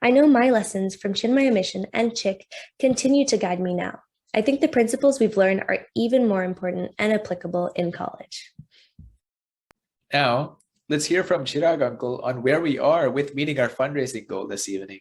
Speaker 2: I know my lessons from Chinmaya Mission and CHIC continue to guide me now. I think the principles we've learned are even more important and applicable in college.
Speaker 3: Now, let's hear from Chirag Uncle on where we are with meeting our fundraising goal this evening.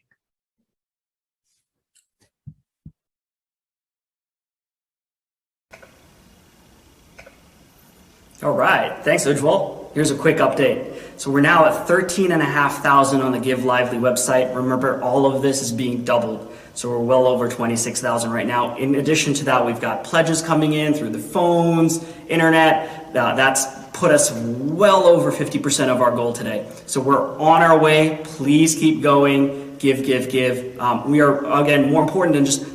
Speaker 5: All right, thanks Ujjwal. Here's a quick update. So we're now at 13,500 on the Give Lively website. Remember, all of this is being doubled. So we're well over 26,000 right now. In addition to that, we've got pledges coming in through the phones, internet. That's put us well over 50% of our goal today. So we're on our way. Please keep going. Give, give, give. We are, again, more important than just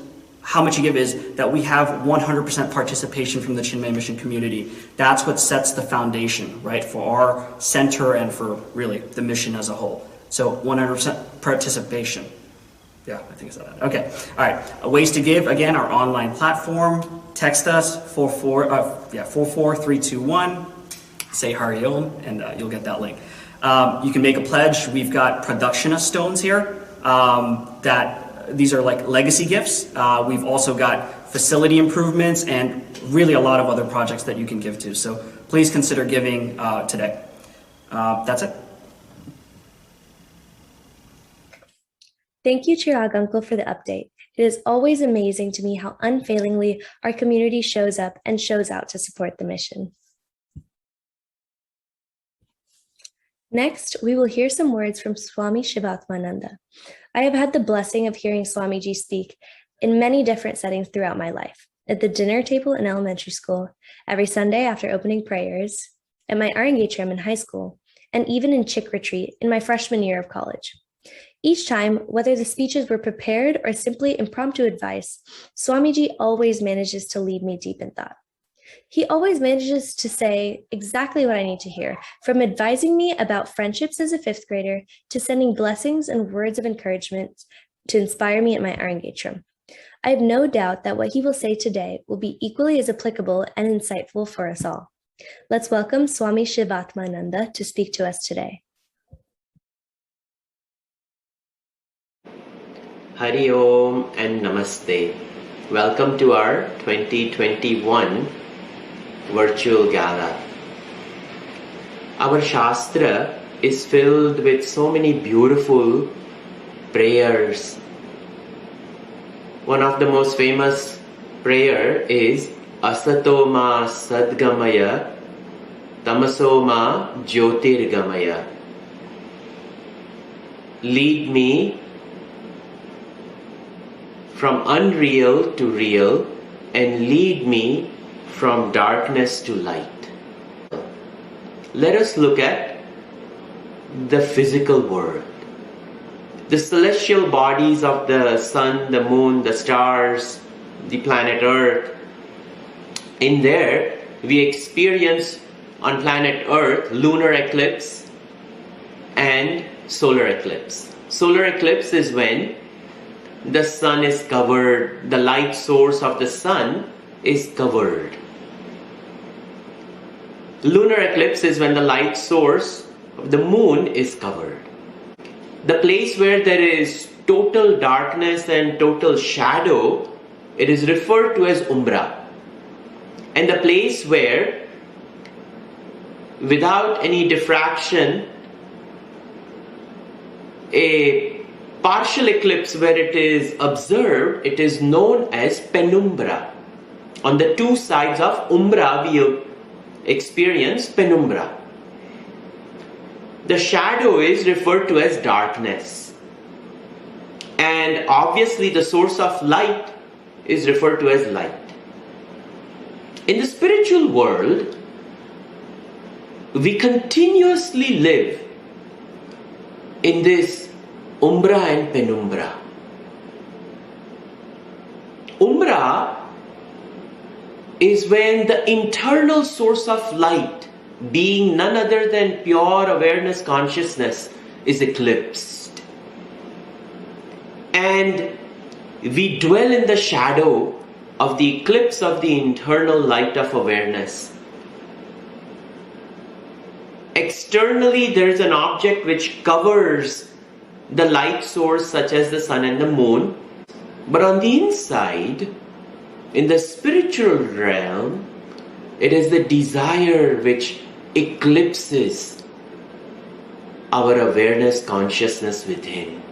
Speaker 5: how much you give is that we have 100% participation from the Chinmaya Mission community. That's what sets the foundation, right, for our center and for really the mission as a whole. So 100% participation. Yeah, I think it's that. Okay, all right. Ways to give, again, our online platform. Text us, 44321. Say Hari Om, and you'll get that link. You can make a pledge. We've got Pradakshina stones here that these are like legacy gifts. We've also got facility improvements and really a lot of other projects that you can give to. So please consider giving today. That's it.
Speaker 2: Thank you, Chirag Uncle, for the update. It is always amazing to me how unfailingly our community shows up and shows out to support the mission. Next, we will hear some words from Swami Shivatmananda. I have had the blessing of hearing Swamiji speak in many different settings throughout my life. At the dinner table in elementary school, every Sunday after opening prayers, at my Arangachram in high school, and even in Chick Retreat in my freshman year of college. Each time, whether the speeches were prepared or simply impromptu advice, Swamiji always manages to leave me deep in thought. He always manages to say exactly what I need to hear, from advising me about friendships as a fifth grader to sending blessings and words of encouragement to inspire me at my Arangachram. I have no doubt that what he will say today will be equally as applicable and insightful for us all. Let's welcome Swami Shivatmananda to speak to us today.
Speaker 14: Hari Om and Namaste. Welcome to our 2021 virtual gala. Our Shastra is filled with so many beautiful prayers. One of the most famous prayer is Asato ma sadgamaya, tamaso ma jyotirgamaya. Lead me from unreal to real and lead me from darkness to light. Let us look at the physical world. The celestial bodies of the sun, the moon, the stars, the planet Earth. In there, we experience on planet Earth lunar eclipse and solar eclipse. Solar eclipse is when the sun is covered, the light source of the sun is covered. Lunar eclipse is when the light source of the moon is covered. The place where there is total darkness and total shadow, it is referred to as umbra. And the place where, without any diffraction, a partial eclipse where it is observed, it is known as penumbra. On the two sides of umbra, we experience penumbra. The shadow is referred to as darkness. And obviously the source of light is referred to as light. In the spiritual world, we continuously live in this umbra and penumbra. Umbra is when the internal source of light, being none other than pure awareness consciousness, is eclipsed. And we dwell in the shadow of the eclipse of the internal light of awareness. Externally, there is an object which covers the light source such as the sun and the moon. But on the inside, in the spiritual realm, it is the desire which eclipses our awareness consciousness within.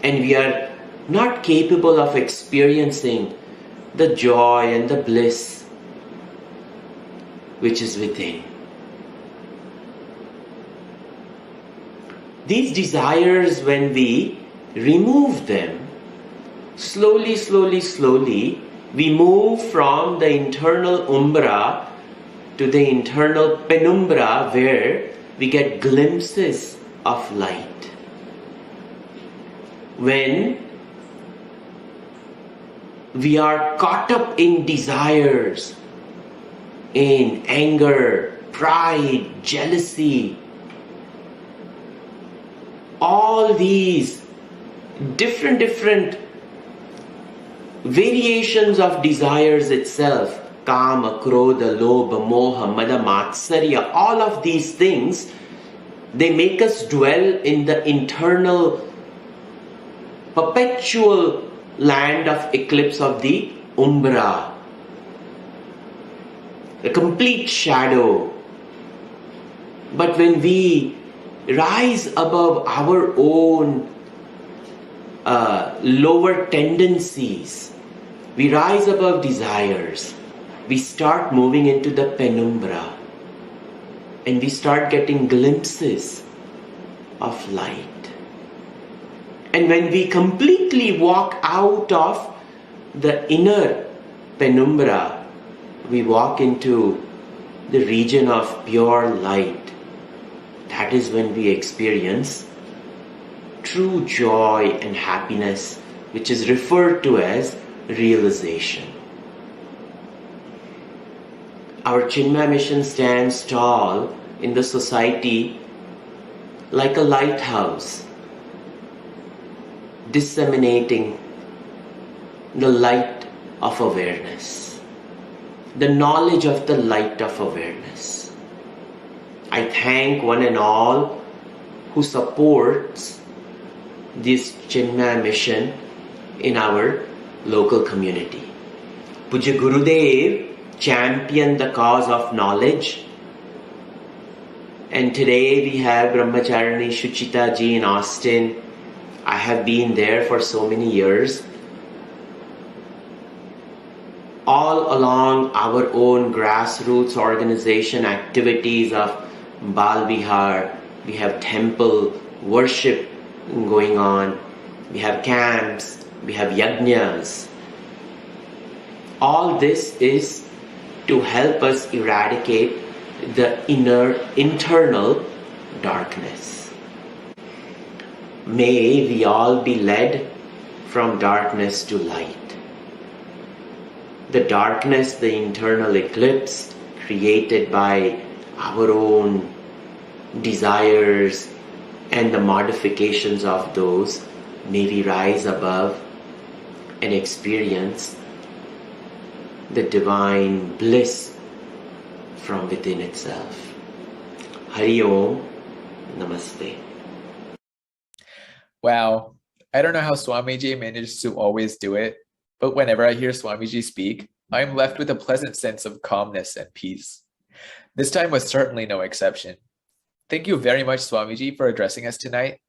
Speaker 14: And we are not capable of experiencing the joy and the bliss which is within. These desires, when we remove them, slowly, we move from the internal umbra to the internal penumbra, where we get glimpses of light. When we are caught up in desires, in anger, pride, jealousy, all these different variations of desires itself, kama, krodha, lobha, moha, mada, matsarya, all of these things, they make us dwell in the internal perpetual land of eclipse of the umbra, a complete shadow. But when we rise above our own lower tendencies, we rise above desires, we start moving into the penumbra, and we start getting glimpses of light. And when we completely walk out of the inner penumbra, we walk into the region of pure light. That is when we experience true joy and happiness, which is referred to as realization. Our Chinmaya mission stands tall in the society like a lighthouse, disseminating the light of awareness, the knowledge of the light of awareness. I thank one and all who supports this Chinmaya mission in our local community. Puja Gurudev championed the cause of knowledge, and today we have Brahmacharani Shuchita ji in Austin. I have been there for so many years. All along our own grassroots organization activities of Bal Vihar, we have temple worship going on, we have camps, we have yajnas. All this is to help us eradicate the internal darkness. May we all be led from darkness to light. The darkness, the internal eclipse created by our own desires and the modifications of those, may we rise above and experience the divine bliss from within itself. Hari Om, Namaste.
Speaker 3: Wow, I don't know how Swamiji manages to always do it, but whenever I hear Swamiji speak, I am left with a pleasant sense of calmness and peace. This time was certainly no exception. Thank you very much, Swamiji, for addressing us tonight.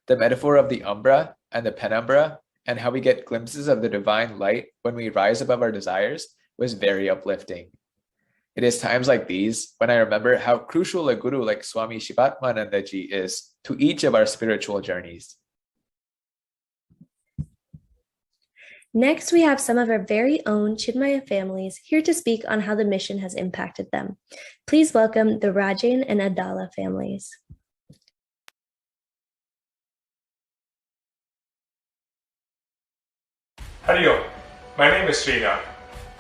Speaker 3: The metaphor of the umbra and the penumbra and how we get glimpses of the divine light when we rise above our desires was very uplifting. It is times like these when I remember how crucial a guru like Swami Shivatmananda ji is to each of our spiritual journeys.
Speaker 2: Next, we have some of our very own Chinmaya families here to speak on how the mission has impacted them. Please welcome the Rajan and Adala families.
Speaker 15: Hari Om. My name is Srinath.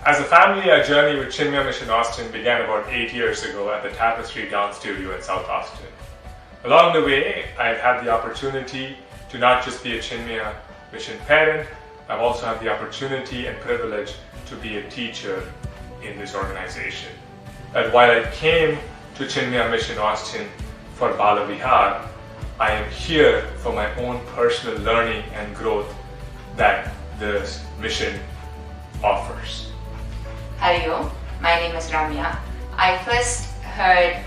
Speaker 15: As a family, our journey with Chinmaya Mission Austin began about 8 years ago at the Tapestry Dance Studio in South Austin. Along the way, I've had the opportunity to not just be a Chinmaya Mission parent, I've also had the opportunity and privilege to be a teacher in this organization. And while I came to Chinmaya Mission Austin for Bala Vihar, I am here for my own personal learning and growth that this mission offers.
Speaker 16: Hari Om, my name is Ramya. I first heard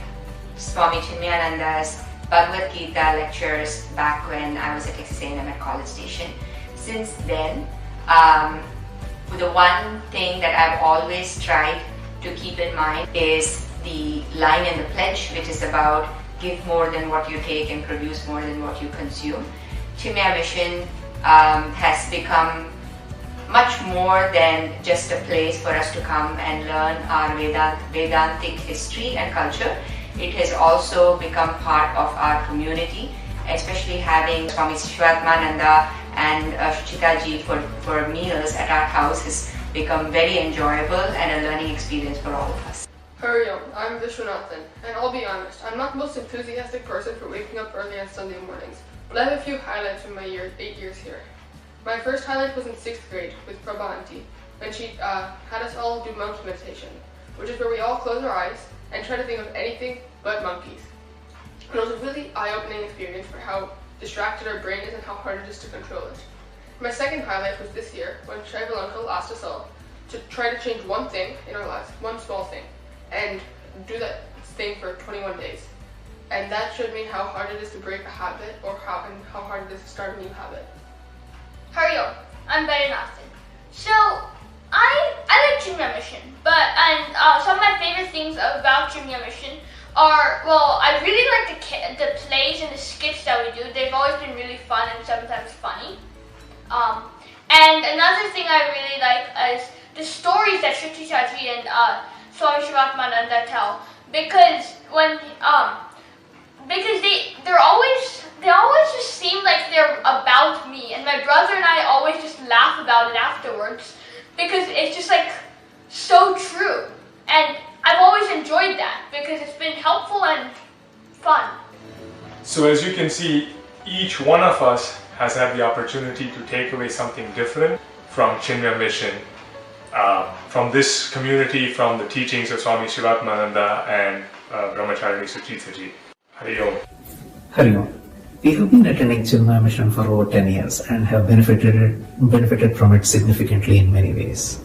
Speaker 16: Swami Chinmayananda's Bhagavad Gita lectures back when I was at Texas A&M at College Station. Since then, the one thing that I've always tried to keep in mind is the line in the pledge, which is about give more than what you take and produce more than what you consume. Chinmaya Mission has become much more than just a place for us to come and learn our Vedantic history and culture. It has also become part of our community, especially having Swami Shivatmananda and Shuchita ji for meals at our house has become very enjoyable and a learning experience for all of us.
Speaker 17: Hari Om, I'm Vishwanathan, and I'll be honest, I'm not the most enthusiastic person for waking up early on Sunday mornings, but I have a few highlights from my 8 years here. My first highlight was in 6th grade with Prabha Auntie, when she had us all do monkey meditation, which is where we all close our eyes and try to think of anything but monkeys. It was a really eye-opening experience for how distracted our brain is and how hard it is to control it. My second highlight was this year when Tribal Uncle asked us all to try to change one thing in our lives, one small thing, and do that thing for 21 days. And that showed me how hard it is to break a habit or how hard it is to start a new habit.
Speaker 12: Hario, I'm Ben Austin. So, I like Chinmaya Mission, but some of my favorite things about Chinmaya Mission are, well, I really like the plays and the skits that we do. They've always been really fun and sometimes funny. And another thing I really like is the stories that Shruti Chaji and Swami Shivatmananda tell, because they always just seem like they're about me, and my brother and I always just laugh about it afterwards because it's just like so true, and I've always enjoyed that because it's been helpful and fun.
Speaker 15: So as you can see, each one of us has had the opportunity to take away something different from Chinmaya Mission, from this community, from the teachings of Swami Shivatmananda and Brahmacharini Suchitaji. Hari Om.
Speaker 18: Hari Om. We have been attending Chinmaya Mission for over 10 years and have benefited from it significantly in many ways.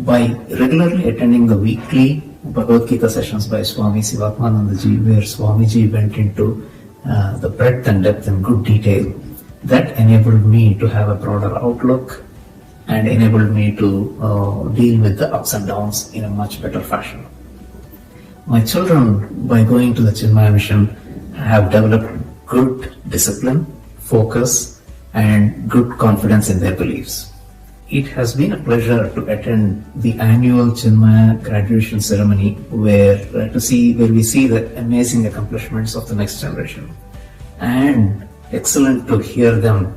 Speaker 18: By regularly attending the weekly Bhagavad Gita sessions by Swami Sivatmanandaji, where Swamiji went into the breadth and depth in good detail, that enabled me to have a broader outlook and enabled me to deal with the ups and downs in a much better fashion. My children, by going to the Chinmaya Mission, have developed good discipline, focus, and good confidence in their beliefs. It has been a pleasure to attend the annual Chinmaya graduation ceremony where we see the amazing accomplishments of the next generation. And excellent to hear them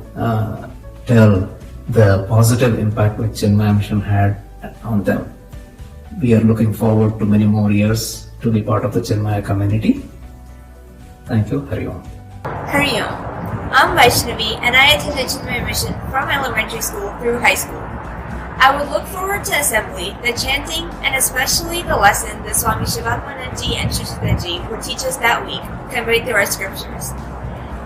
Speaker 18: tell the positive impact which Chinmaya Mission had on them. We are looking forward to many more years to be part of the Chinmaya community. Thank you. Hari Om.
Speaker 19: Hari Om. I'm Vaishnavi and I attended Chinmaya Mission from elementary school through high school. I would look forward to assembly, the chanting, and especially the lesson that Swami Shivatmanandaji and Shushitaji would teach us that week, conveyed through our scriptures.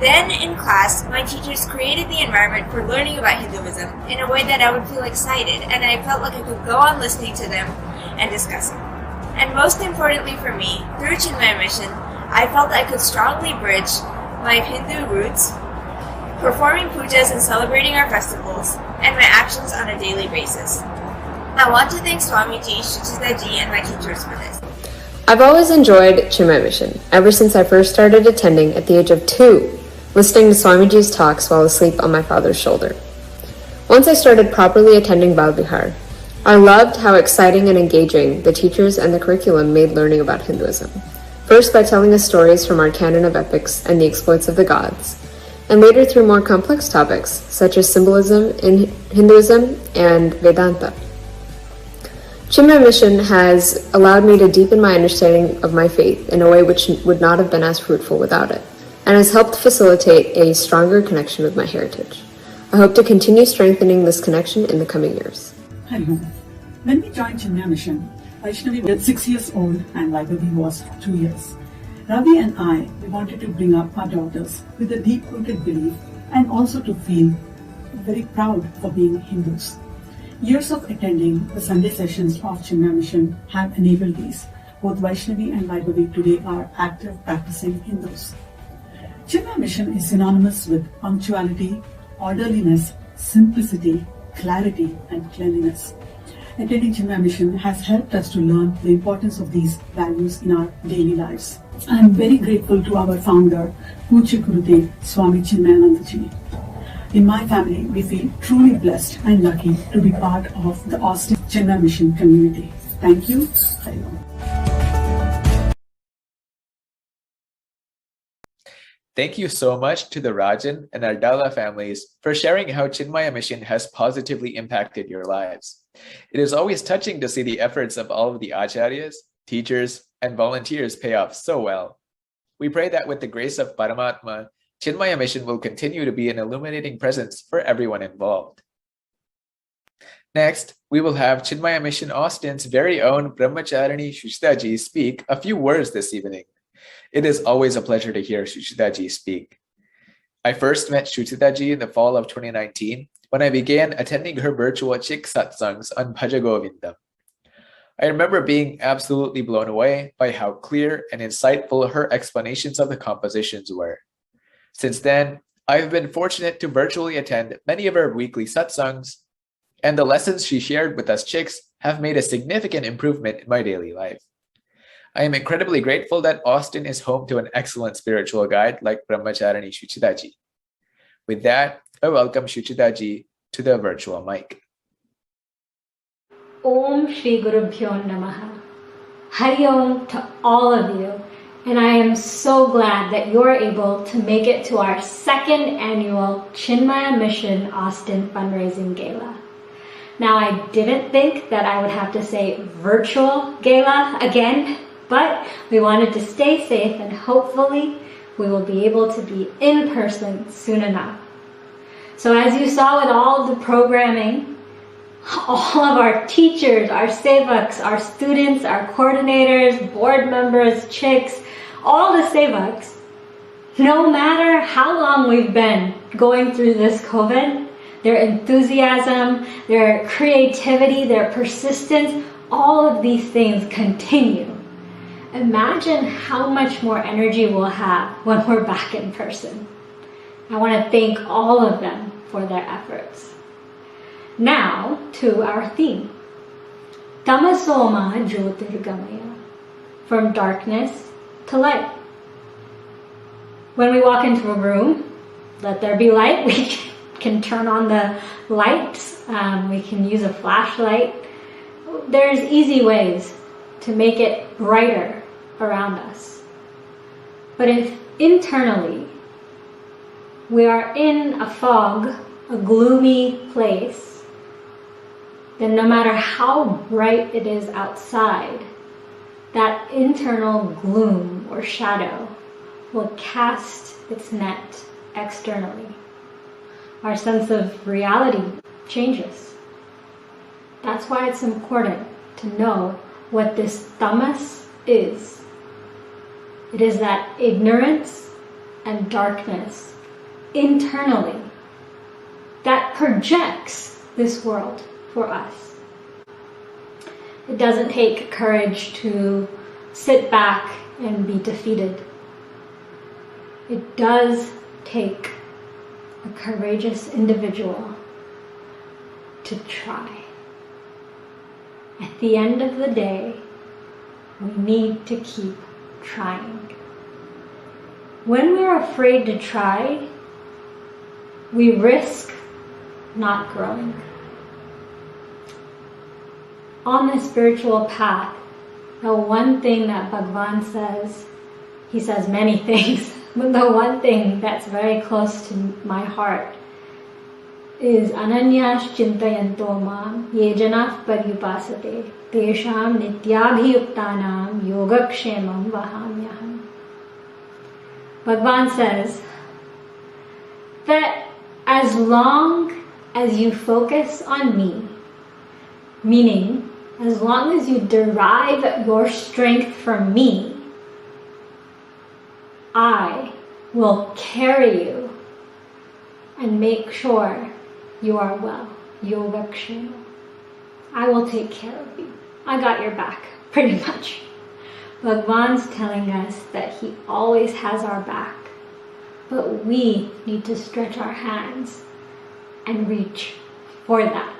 Speaker 19: Then, in class, my teachers created the environment for learning about Hinduism in a way that I would feel excited, and I felt like I could go on listening to them and discussing. And most importantly for me, through Chinmaya Mission, I felt I could strongly bridge my Hindu roots, performing pujas and celebrating our festivals, and my actions on a daily basis. I want to thank Swamiji, Shuchitaji, and my teachers for this.
Speaker 20: I've always enjoyed Chinmaya Mission, ever since I first started attending at the age of 2, listening to Swamiji's talks while asleep on my father's shoulder. Once I started properly attending Bal Vihar, I loved how exciting and engaging the teachers and the curriculum made learning about Hinduism. First by telling us stories from our canon of epics and the exploits of the gods, and later through more complex topics such as symbolism in Hinduism and Vedanta. Chinmaya Mission has allowed me to deepen my understanding of my faith in a way which would not have been as fruitful without it, and has helped facilitate a stronger connection with my heritage. I hope to continue strengthening this connection in the coming years.
Speaker 21: Hari Om. When we joined Chinmaya Mission, Vaishnavi was 6 years old and Vaibhavi was 2 years. Ravi and I, we wanted to bring up our daughters with a deep-rooted belief and also to feel very proud for being Hindus. Years of attending the Sunday sessions of Chinmaya Mission have enabled these. Both Vaishnavi and Vaibhavi today are active practicing Hindus. Chinmaya Mission is synonymous with punctuality, orderliness, simplicity, clarity, and cleanliness. Attending Chinmaya Mission has helped us to learn the importance of these values in our daily lives. I am very grateful to our founder, Pujya Gurudev Swami Chinmayanandaji. In my family, we feel truly blessed and lucky to be part of the Austin Chinmaya Mission community. Thank you. Hari Om.
Speaker 3: Thank you so much to the Rajan and Ardala families for sharing how Chinmaya Mission has positively impacted your lives. It is always touching to see the efforts of all of the acharyas, teachers, and volunteers pay off so well. We pray that with the grace of Paramatma, Chinmaya Mission will continue to be an illuminating presence for everyone involved. Next, we will have Chinmaya Mission Austin's very own Brahmacharini Shushitaji speak a few words this evening. It is always a pleasure to hear Shuchitaji speak. I first met Shuchitaji in the fall of 2019 when I began attending her virtual Chik satsangs on Bhajagovindam. I remember being absolutely blown away by how clear and insightful her explanations of the compositions were. Since then, I've been fortunate to virtually attend many of her weekly satsangs, and the lessons she shared with us Chiks have made a significant improvement in my daily life. I am incredibly grateful that Austin is home to an excellent spiritual guide like Brahmacharani Shuchitaji. With that, I welcome Shuchitaji to the virtual mic.
Speaker 4: Om Shri Guru Bhyo Namaha. Hari Om to all of you, and I am so glad that you're able to make it to our second annual Chinmaya Mission Austin Fundraising Gala. Now, I didn't think that I would have to say virtual gala again, but we wanted to stay safe and hopefully we will be able to be in person soon enough. So as you saw with all of the programming, all of our teachers, our sevaks, our students, our coordinators, board members, Chiks, all the sevaks, no matter how long we've been going through this COVID, their enthusiasm, their creativity, their persistence, all of these things continue. Imagine how much more energy we'll have when we're back in person. I want to thank all of them for their efforts. Now to our theme, Tamasoma Jyotirgamaya, from darkness to light. When we walk into a room, let there be light. We can turn on the lights. We can use a flashlight. There's easy ways to make it brighter around us. But if internally we are in a fog, a gloomy place, then no matter how bright it is outside, that internal gloom or shadow will cast its net externally. Our sense of reality changes. That's why it's important to know what this tamas is. It is that ignorance and darkness internally that projects this world for us. It doesn't take courage to sit back and be defeated. It does take a courageous individual to try. At the end of the day, we need to keep trying. When we're afraid to try, we risk not growing. On the spiritual path, the one thing that Bhagwan says, he says many things, but the one thing that's very close to my heart is Ananyash Chintayanto Mam Yejanah Paripasate Tesham Nityabhiyuktanam Yogakshemam Vahamyaham. Bhagwan says that as long as you focus on me, meaning as long as you derive your strength from me, I will carry you and make sure you are well. Yogakshema. I will take care of you. I got your back, pretty much. Bhagwan's telling us that he always has our back, but we need to stretch our hands and reach for that.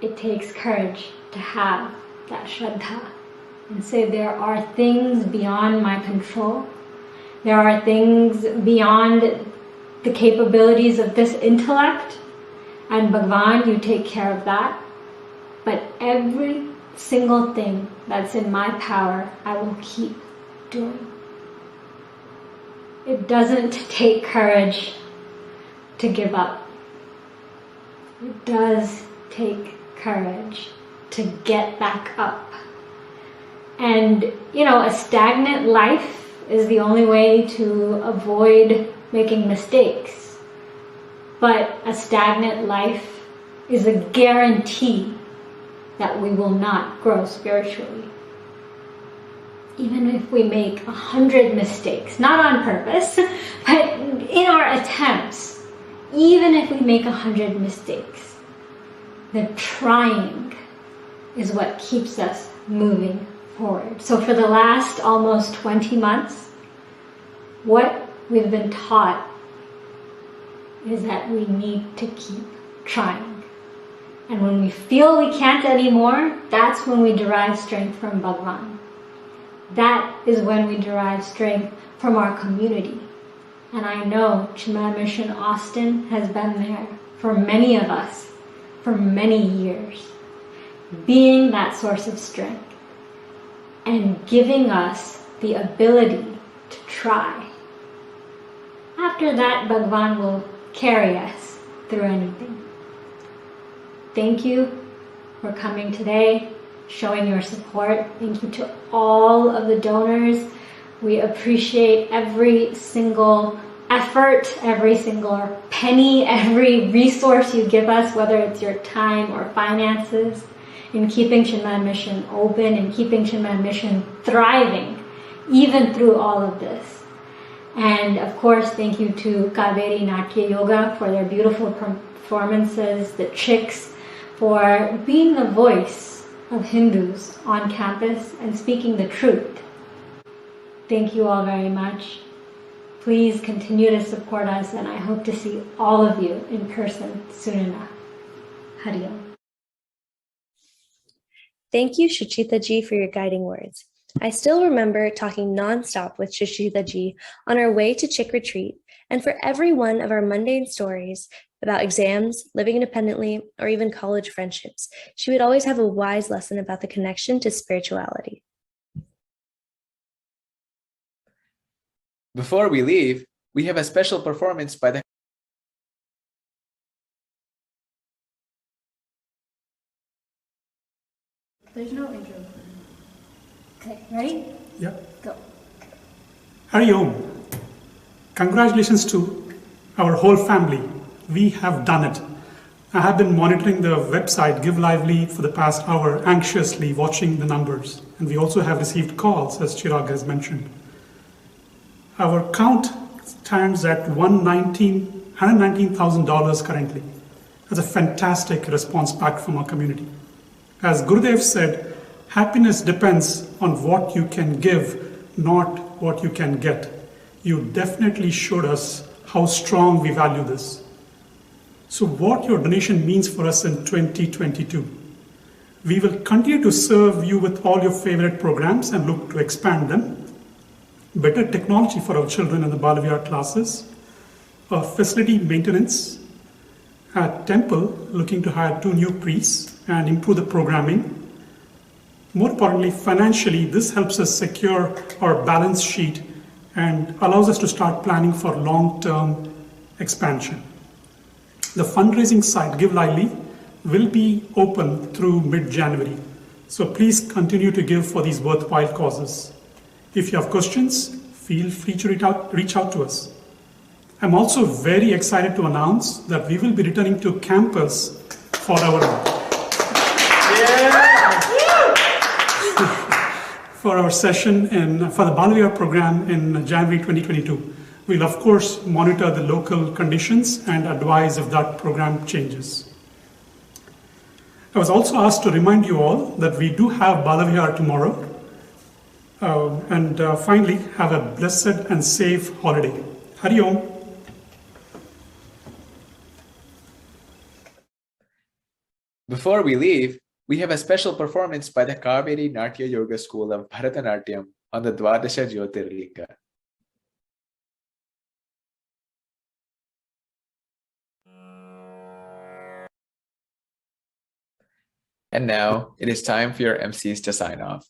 Speaker 4: It takes courage to have that Shraddha and say there are things beyond my control. There are things beyond the capabilities of this intellect, and Bhagwan, you take care of that. But every single thing that's in my power, I will keep doing. It doesn't take courage to give up. It does take courage to get back up. And, a stagnant life is the only way to avoid making mistakes. But a stagnant life is a guarantee that we will not grow spiritually. Even if we make 100 mistakes, not on purpose, but in our attempts, even if we make 100 mistakes, the trying is what keeps us moving forward. So for the last almost 20 months, what we've been taught is that we need to keep trying. And when we feel we can't anymore, that's when we derive strength from Bhagwan. That is when we derive strength from our community. And I know Chinmaya Mission Austin has been there for many of us for many years, being that source of strength and giving us the ability to try. After that, Bhagwan will carry us through anything. Thank you for coming today, showing your support. Thank you to all of the donors. We appreciate every single effort, every single penny, every resource you give us, whether it's your time or finances, in keeping Chinmaya Mission open and keeping Chinmaya Mission thriving, even through all of this. And of course, thank you to Kaveri Natya Yoga for their beautiful performances, the chicks for being the voice of Hindus on campus and speaking the truth. Thank you all very much. Please continue to support us, and I hope to see all of you in person soon enough. Hari Om.
Speaker 2: Thank you, Shuchita Ji, for your guiding words. I still remember talking nonstop with Shuchita Ji on our way to Chick Retreat, and for every one of our mundane stories about exams, living independently, or even college friendships, she would always have a wise lesson about the connection to spirituality.
Speaker 3: Before we leave, we have a special performance by the
Speaker 4: There's no intro. Okay, ready?
Speaker 1: Yeah.
Speaker 4: Go.
Speaker 1: Hari Om. Congratulations to our whole family. We have done it. I have been monitoring the website Give Lively for the past hour, anxiously watching the numbers. And we also have received calls, as Chirag has mentioned. Our count stands at $119,000 currently. That's a fantastic response back from our community. As Gurudev said, happiness depends on what you can give, not what you can get. You definitely showed us how strong we value this. So what your donation means for us in 2022. We will continue to serve you with all your favorite programs and look to expand them. Better technology for our children in the Balavihar classes, facility maintenance, at temple looking to hire 2 new priests and improve the programming. More importantly, financially, this helps us secure our balance sheet and allows us to start planning for long-term expansion. The fundraising site, Give Lively, will be open through mid-January. So please continue to give for these worthwhile causes. If you have questions, feel free to reach out to us. I'm also very excited to announce that we will be returning to campus for our session for the Balavihar program in January 2022. We'll of course monitor the local conditions and advise if that program changes. I was also asked to remind you all that we do have Balavihar tomorrow. And finally, have a blessed and safe holiday. Hari Om.
Speaker 3: Before we leave, we have a special performance by the Kaveri Natya Yoga School of Bharatanatyam on the Dwadasha Jyotirlinga. And now it is time for your MCs to sign off.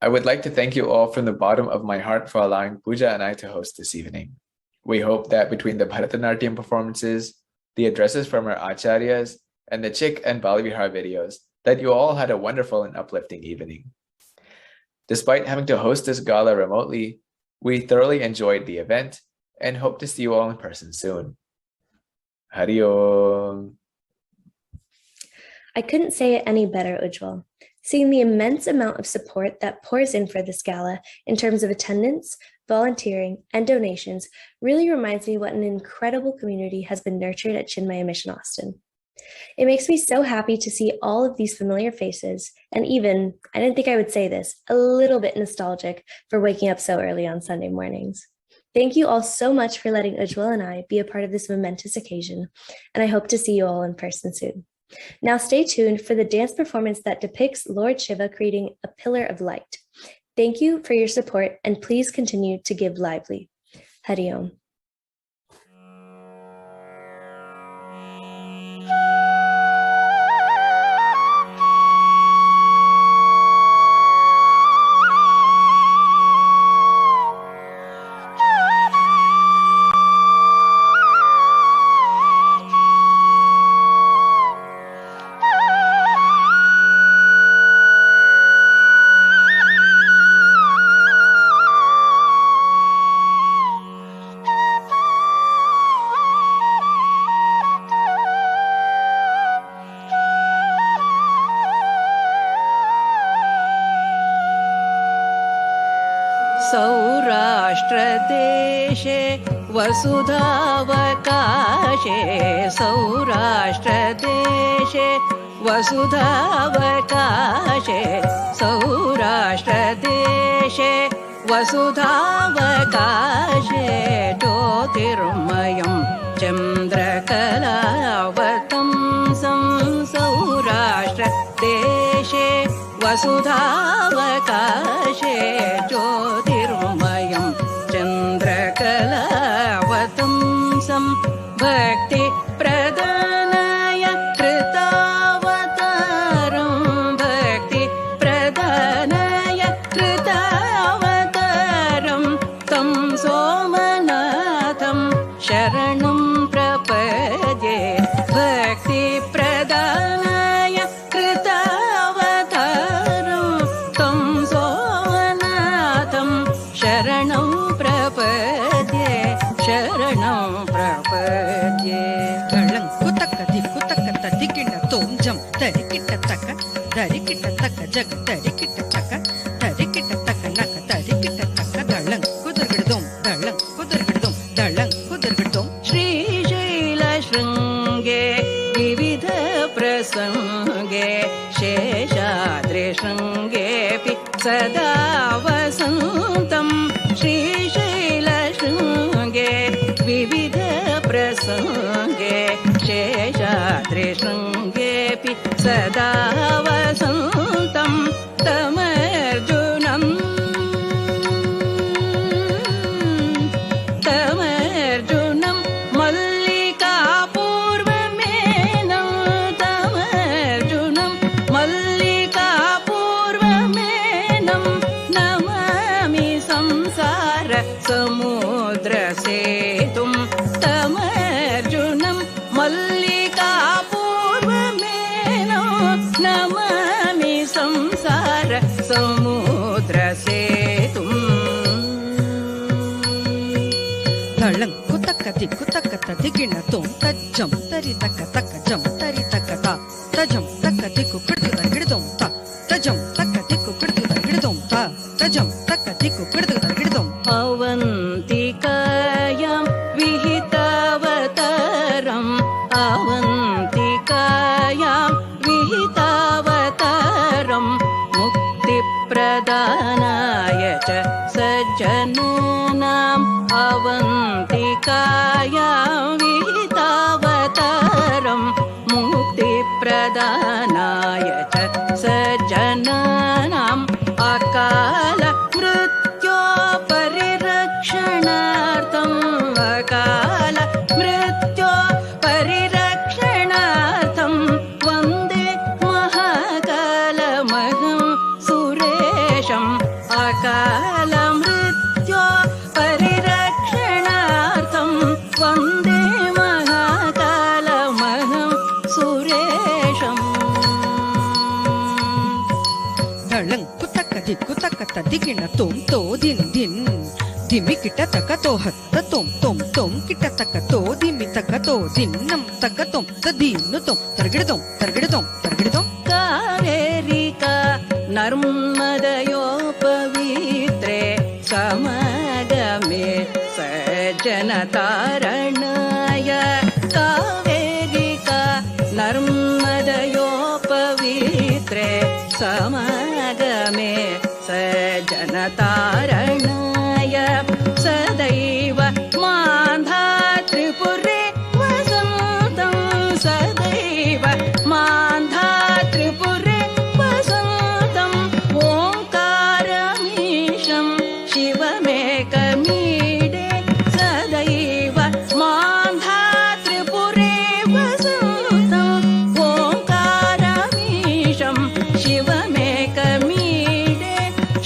Speaker 3: I would like to thank you all from the bottom of my heart for allowing Pooja and I to host this evening. We hope that between the Bharatanatyam performances, the addresses from our acharyas, and the Chick and Balavihar videos, that you all had a wonderful and uplifting evening. Despite having to host this gala remotely, we thoroughly enjoyed the event and hope to see you all in person soon. Hari Om.
Speaker 2: I couldn't say it any better, Ujjwal. Seeing the immense amount of support that pours in for this gala in terms of attendance, volunteering, and donations really reminds me what an incredible community has been nurtured at Chinmaya Mission Austin. It makes me so happy to see all of these familiar faces, and even, I didn't think I would say this, a little bit nostalgic for waking up so early on Sunday mornings. Thank you all so much for letting Ujjwal and I be a part of this momentous occasion, and I hope to see you all in person soon. Now stay tuned for the dance performance that depicts Lord Shiva creating a pillar of light. Thank you for your support, and please continue to give lively. Hari Om.
Speaker 8: सौराष्ट्रदेशे वसुधावकाशे सौराष्ट्रदेशे वसुधावकाशे सौराष्ट्रदेशे वसुधावकाशे ज्योतिर्मयं चन्द्रकलावतंसं सौराष्ट्रदेशे वसुधावकाशे ज्योतिर्मयं चन्द्रकलावतंसं भक्तिप्रदानाय कृतावतारं भक्तिप्रदानाय कृतावतारं तं सोमनाथं शरणं प्रपद्ये भक्तिप्रदानाय कृतावतारं तं सोमनाथं शरणं प्रपद्ये
Speaker 22: कुतक दिक्किट तोम जम तरिकिट तक जग तरिकिट तक नक तरिकिट तक दळं कुदर्गिडदोम दळं कुदर्गिडदोम
Speaker 8: श्रीशैल शृंगे विविध प्रसंगे शेषाद्रि शृंगेऽपि सदा वसन्तं श्रीशैल शृंगे विविध प्रसंगे शेषाद्रि शृंगेऽपि सदा वसन्तं तमर्जुनं मल्लिकापूर्वमेनं तमर्जुनं मल्लिकापूर्वमेनं नमामि संसार समुद्रसेतुं तमर्जुनं मल्लिकापूर्वमेनं नमामि संसार समुद्रसेतुं
Speaker 22: दळं कुतक दिगिण तोम तज्जम तरि तक जम तरि तक तजम तक दिक्कु किडदगिडदोम तजम तक दिक्कु किडदगिडदोम तजम तक दिक्कु किडदगिडदोम
Speaker 8: अवन्तिकायां विहितावतारम् अवन्तिकायां विहितावतारम् मुक्तिप्रदानाय च सज्जनानाम् अवन्तिकायां विहितावतारम् मुक्तिप्रदानाय च सज्जनानाम् अकाल मृत्यो परिरक्षणार्थम् अकाल मृत्यो परिरक्षणार्थं वन्दे महाकालमहं सुरेशम् अकाल मृत्यो परिरक्षणार्थं वन्दे महाकालमहं सुरेशम्
Speaker 22: दळं कुतक दिगिण तोम तो दिन धिमि किट तक तो हत्त तोम किट तक तो धिमि तक तो दिन्नं तक तोम तदीनु तोम तरगिडदोम
Speaker 8: कावेरिका नर्मदयोपवित्रे समगमे सज्जनतारणाय कावेरिका नर्मदयोपवित्रे समगमे सज्जनतारणाय सदैव मान्धा त्रिपुरे वसन्तं सदैव मान्धा त्रिपुरे वसन्तं ओङ्कारमीशं शिवमेकमीडे सदैव मान्धा त्रिपुरे वसन्तं ओङ्कारमीशं शिवमेकमीडे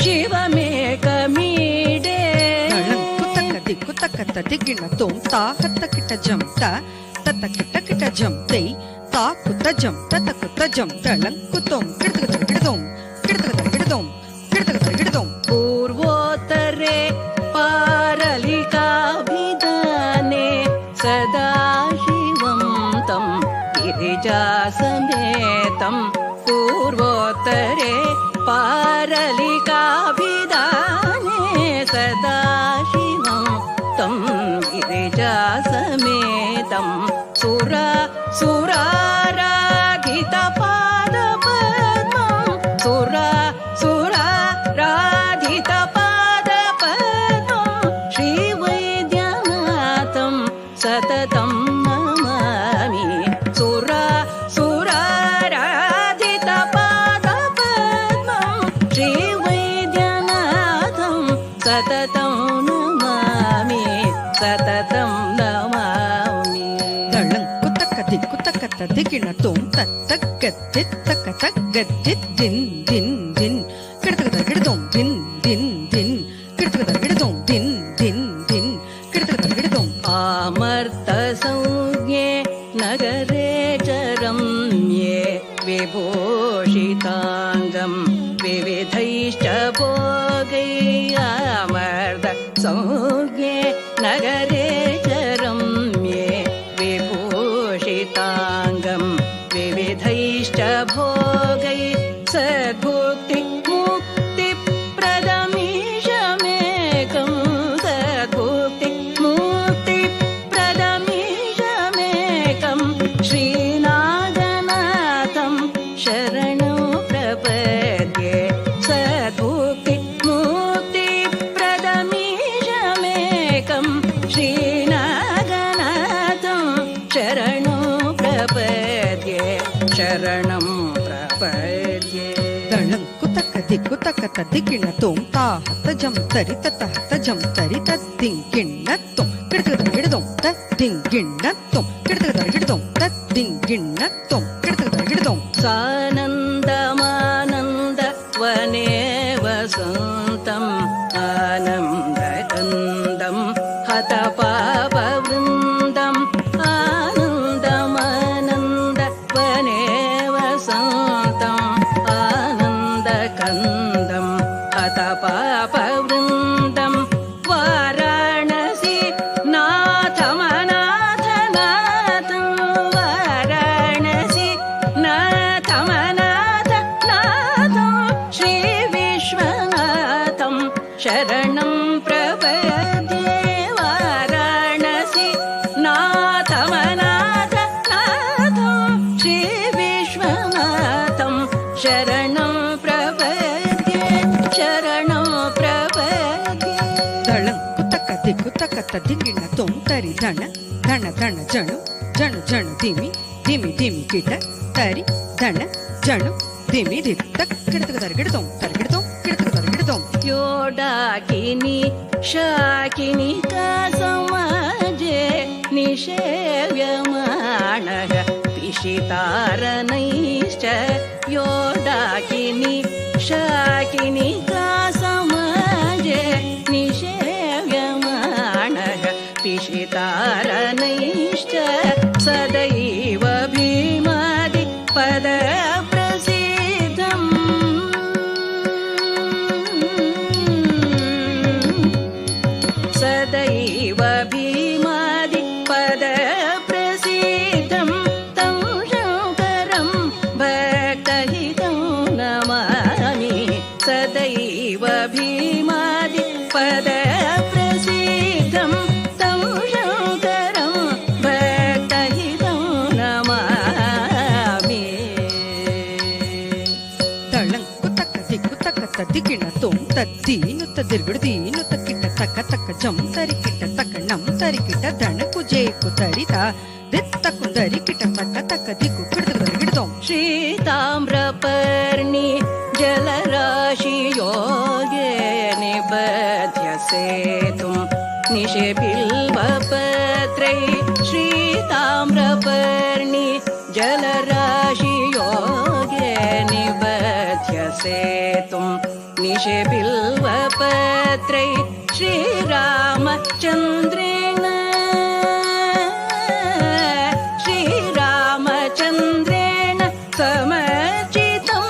Speaker 8: शिवमेकमीडे
Speaker 22: ಕುತಕತ ದಿಗಿಣ ತೋಂ ತಾ ಹತ್ತ ಕಿಟ ಜಂ ತ ತತ್ತ ಕಿಟ ಕಿಟ ಜಂ ತೈ ತಾ ಕುತ ಜಂ ತತ ಕುತ ಜಂ ತಳಂ ಕುತೋಂ ಕಿಡತಕ ಕಿಡದೋಂ ಕಿಡತಕ ಕಿಡದೋಂ ಕಿಡತಕ ಕಿಡದೋಂ
Speaker 8: पूर्वोत्तरे पारलिकाभिधाने सदाशिवं तं गिरिजासमेतं पूर्वोत्तरे पारलिकाभिधाने सदाशिवं तं गिरिजासमेतं सुराराधितपादपद्मं सुराराधितपादपद्मं श्रीवैद्यनाथं सततं नमामि सुराराधितपादपद्मं श्रीवैद्यनाथं सततं नमामि सततं नमामि
Speaker 22: ತಳಂ ಕುತಕತ ದಿಗಿಣ ತೋಂ ತತ್ತ ಗದ್ದಿತ್ ತಕತ ಗದ್ದಿತ್ ದಿನ್ ದಿನ್ ದಿನ್ ಕಿಡತಕ ಕಿಡದೋಂ ದಿನ್ ದಿನ್ ದಿನ್ ಕಿಡತಕ ಕಿಡದೋಂ ದಿನ್ ದಿನ್ ದಿನ್ ಕಿಡತಕ ಕಿಡದೋಂ
Speaker 8: आमर्त संज्ञे नगरे च रम्ये विभूषिताङ्गं विविधैश्च भोगैरामर्त संज्ञे नगरे च रम्ये विभूषिताङ्गं विविधैश्च भोगै सद्भुक्ति मुक्तिप्रदमीशमेकं सद्भुक्ति मुक्तिप्रदमीशमेकं श्रीनागनाथं शरणं प्रपद्ये सद्भुक्ति मुक्तिप्रदमीशमेकं श्रीनागनाथं शरणं प्रपद्ये शरणं प्रपद्ये
Speaker 22: ತಳಂ ಕುತಕತ ದಿಗಿಣ ತೋಂ ತಾ ಹತ್ತ ಜಂ ತರಿ ತತ ಹತ್ತ ಜಂ ತರಿ ತತ್ ದಿಂಗಿಣ್ಣ ತೋಂ ಕಿಡತಕ ಕಿಡದೋಂ ತತ್ ದಿಂಗಿಣ್ಣ ತೋಂ ಕಿಡತಕ ಕಿಡದೋಂ ತತ್ ದಿಂಗಿಣ್ಣ ತೋಂ ಕಿಡತಕ ಕಿಡದೋಂ
Speaker 8: सानन्दमानन्द वने वसन्तम् आनन्दकन्दं हतपापवृन्दम् आनन्दमानन्द वने वसन्तम् आनन्दकन्दं हतपापवृन्दं वाराणसी नाथमनाथनाथं वाराणसी नाथमनाथनाथं श्रीविश्वनाथं शरणं प्रपद्ये वाराणसी नाथमनाथनाथं श्रीविश्वनाथं शरणं प्रपद्ये शरणं प्रपद्ये
Speaker 22: ತಳಂ ಕುತಕತ ದಿಗಿಣ ತೋಂ ತರಿ ಧಣ ಧಣ ಧಣ ಜಣು ಜಣು ಜಣು ಧಿಮಿ ಧಿಮಿ ಧಿಮಿ ಕಿಟ ತರಿ ಧಣ ಜಣು ಧಿಮಿ ಧಿತ್ ತಕ್ ಕಿಡತಕ ತರಗಿಡದೋಂ ತರಗಿಡದೋಂ ಕಿಡತಕ ತರಗಿಡದೋಂ
Speaker 8: योडाकिनी शाकिनिका समाजे निषेव्यमाणः पिशितारनैश्च योडाकिनी शाकिनिका समाजे निषेव्यमाणः पिशितारनैश्च सदैव भीमादि पदप्रसिद्धम् सदैव भीमादि पदप्रसिद्धं तं शङ्करं भक्तहितं नमामि सदैव भीमादि पद प्रसिद्धं तं शङ्करं भक्तहितं नमामि
Speaker 22: दिगिणतों तद्दीनु तदिर्गुडदीनु तक्किट तक तक जम तरिकिट तक नम तरिकिट धणकुजेकु तरिता दित्तकु दरिकिट तक तक दिक्कु किडदगिडदों
Speaker 8: श्रीताम्रपर्णि जलराशि योगे निबध्य सेतुं निशिबिल्वपत्रै श्रीताम्रपर्णि जलराशि योगे निबध्य सेतुं निशिबिल्वपत्रै श्रीरामचन्द्रेण समर्चितं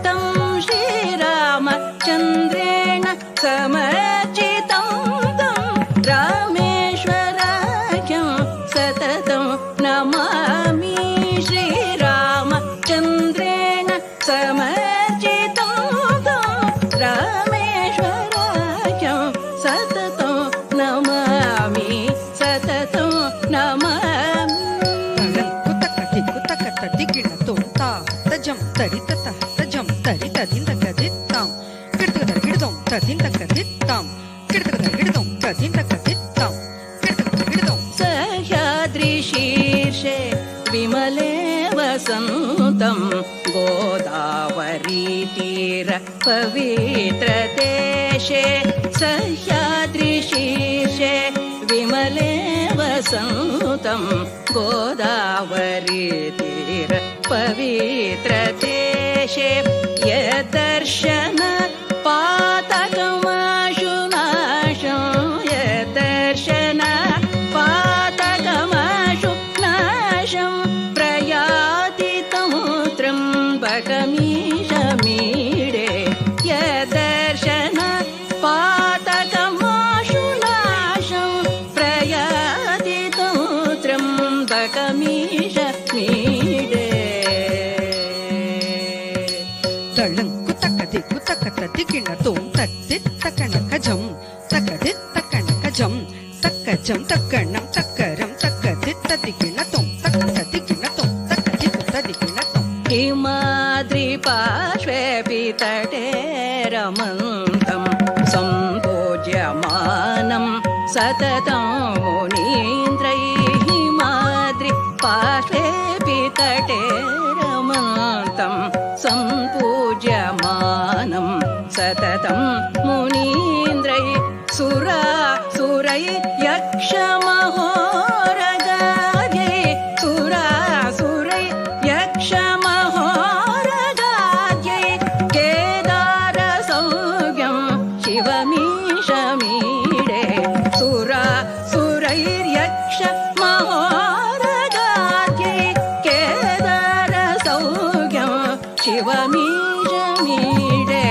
Speaker 8: तं श्रीरामचन्द्रेण समर्चितं तं रामेश्वराख्यं सततं नमामि श्रीरामचन्द्रेण समर्चितं तं रामेश्वराख्यं सततं नमामि सततं नमामि
Speaker 22: तजम तरित तजम तरित दिंदकदित्तां किडदगिडदों तदिंदकदित्तां किडदगिडदों तदिंदकदित्तां किडदगिडदों
Speaker 8: सह्याद्रिशीर्षे विमले वसन्तं गोदावरीतीर पवित्रदेशे सह्याद्रिशीर्षे विमले वसन्तं गोदावरीतीर पवित्रदेशे यदर्शन पातकमाशुनाशं यदर्शन पातकमाशुनाशं प्रयाति तं त्र्यम्बकमीशमीडे यदर्शन पातकमाशुनाशं प्रयाति तं त्र्यम्बकमीशमीडे
Speaker 22: दिगिणतों तद्दित्तकणकजं तकदित्तकणकजं तक्कजं तक्कणं तक्करं तक्कदित्तदिगिणतों तक्कदिगिणतों तक्कदित्तदिगिणतों
Speaker 8: हिमाद्रिपार्श्वे तटे रमन्तं सम्पूज्यमानं सततं मुनीन्द्रैः हिमाद्रिपार्श्वे तटे रमन्तं सम्पूज्यमानं सततं मुनीन्द्रै सुरासुरै यक्षमहोरगायै सुरासुरै यक्षमहोरगायै केदारसौज्ञं शिवमीशमीडे सुरासुरैर्यक्षमहोरगायै केदारसौज्ञं शिवमीशमीडे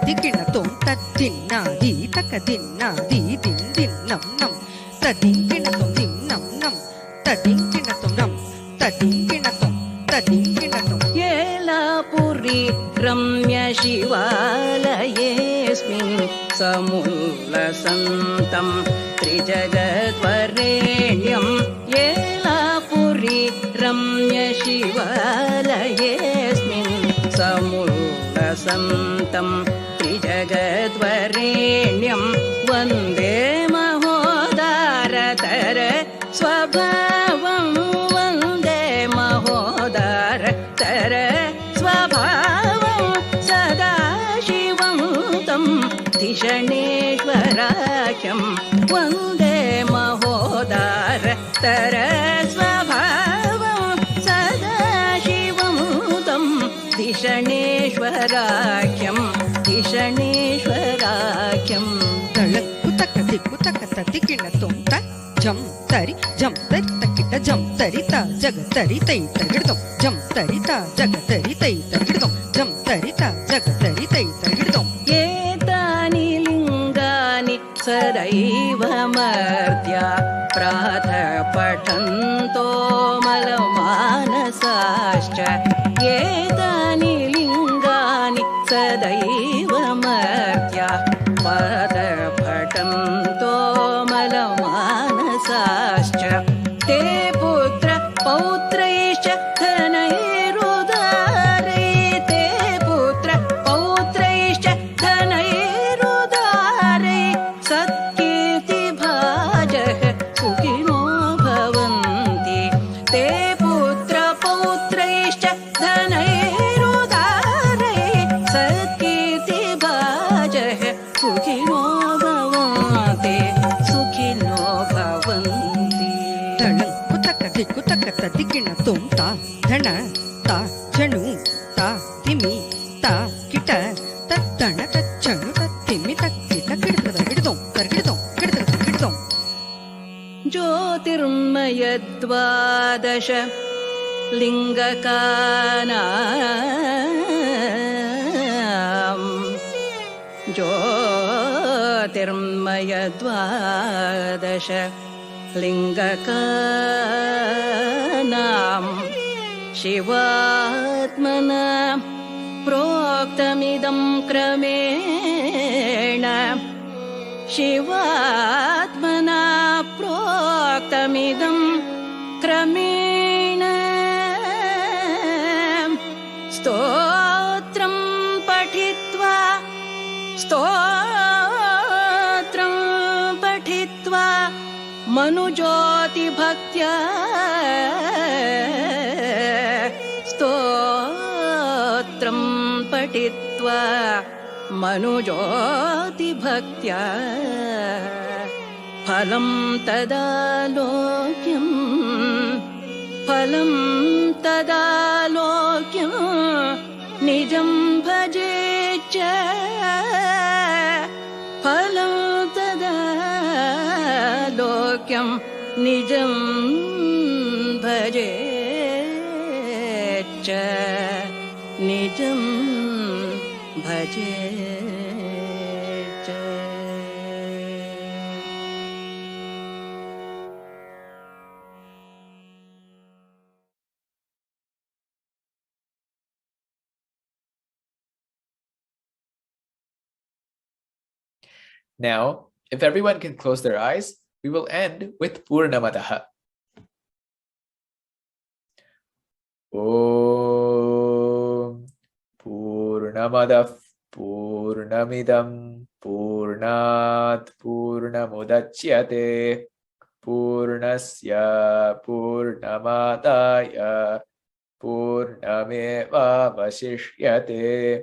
Speaker 22: दिगिणतों तद्दिन्नादि तकदिन्नादि दिन दिन्नं नं तद्दिगिणतों दिन्नं नं तद्दिगिणतों नं तद्दिगिणतों तद्दिगिणतों
Speaker 8: येलापुरी रम्य शिवालयेऽस्मिन् समुल्लसन्तं त्रिजगद्वरेण्यं येलापुरी रम्य शिवालयेऽस्मिन् समुल्लसन्तं त्रिजगद्वरेण्यं वन्दे महोदारतर स्वभावं वन्दे महोदारतर स्वभावं सदाशिवं तं धिषणेश्वराख्यं वन्दे महोदारतर स्वभावं सदाशिवं तं धिषणेश्वराख्यं धिषणेश्वराख्यं
Speaker 22: दिगिणतों जम तरी तकिट जम तरिता जगतरि तै तगिडदों जम तरिता जगतरि तै तगिडदों जम तरिता जगतरि तै तगिडदों
Speaker 8: एतानि लिङ्गानि सदैव मर्त्या प्रातः पठन्तो मलमानसाश्च एतानि लिङ्गानि सदैव मर्त्या पदपटन्तो मलमानसाश्च ते पुत्र पौत्रैश्च धनैरुदारै ते पुत्र पौत्रैश्च धनैरुदारै सत्कीर्तिभाजः सुखिनो भवन्ति ते पुत्र पौत्रैश्च धनैरुदारै सत्कीर्तिभाजः सुखिनो भवन्ति सुखिनो भवन्ति
Speaker 22: तळं कुतक तदिकिण तों ता धण ता जणु ता तिमि ता किट तद्धण तज्जणु तत्तिमि तक्किट किडतद किडदों कर्किडदों किडतद किडदों
Speaker 8: ज्योतिर्मयद्वादश लिङ्गकानां ज्योतिर्मयद्वादश लिङ्गकानां शिवात्मना प्रोक्तमिदं क्रमेण शिवात्मना प्रोक्तमिदं क्रमेण स्तोत्रं पठित्वा मनुज्योतिभक्त्या स्तोत्रं पठित्वा मनुज्योतिभक्त्या फलं तदालोक्यं निजं भजेच्च फलं तदालोक्यं निजं भजेच्च निजं भजेच्च
Speaker 3: Now, if everyone can close their eyes, we will end with Purnamadaha. Om Purnamadah Purnamidam Purnat Purnamudachyate Purnasya Purnamadaya Purnameva Vasishyate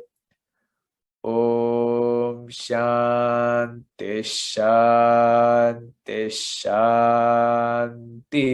Speaker 3: Om Shanti Shanti Shanti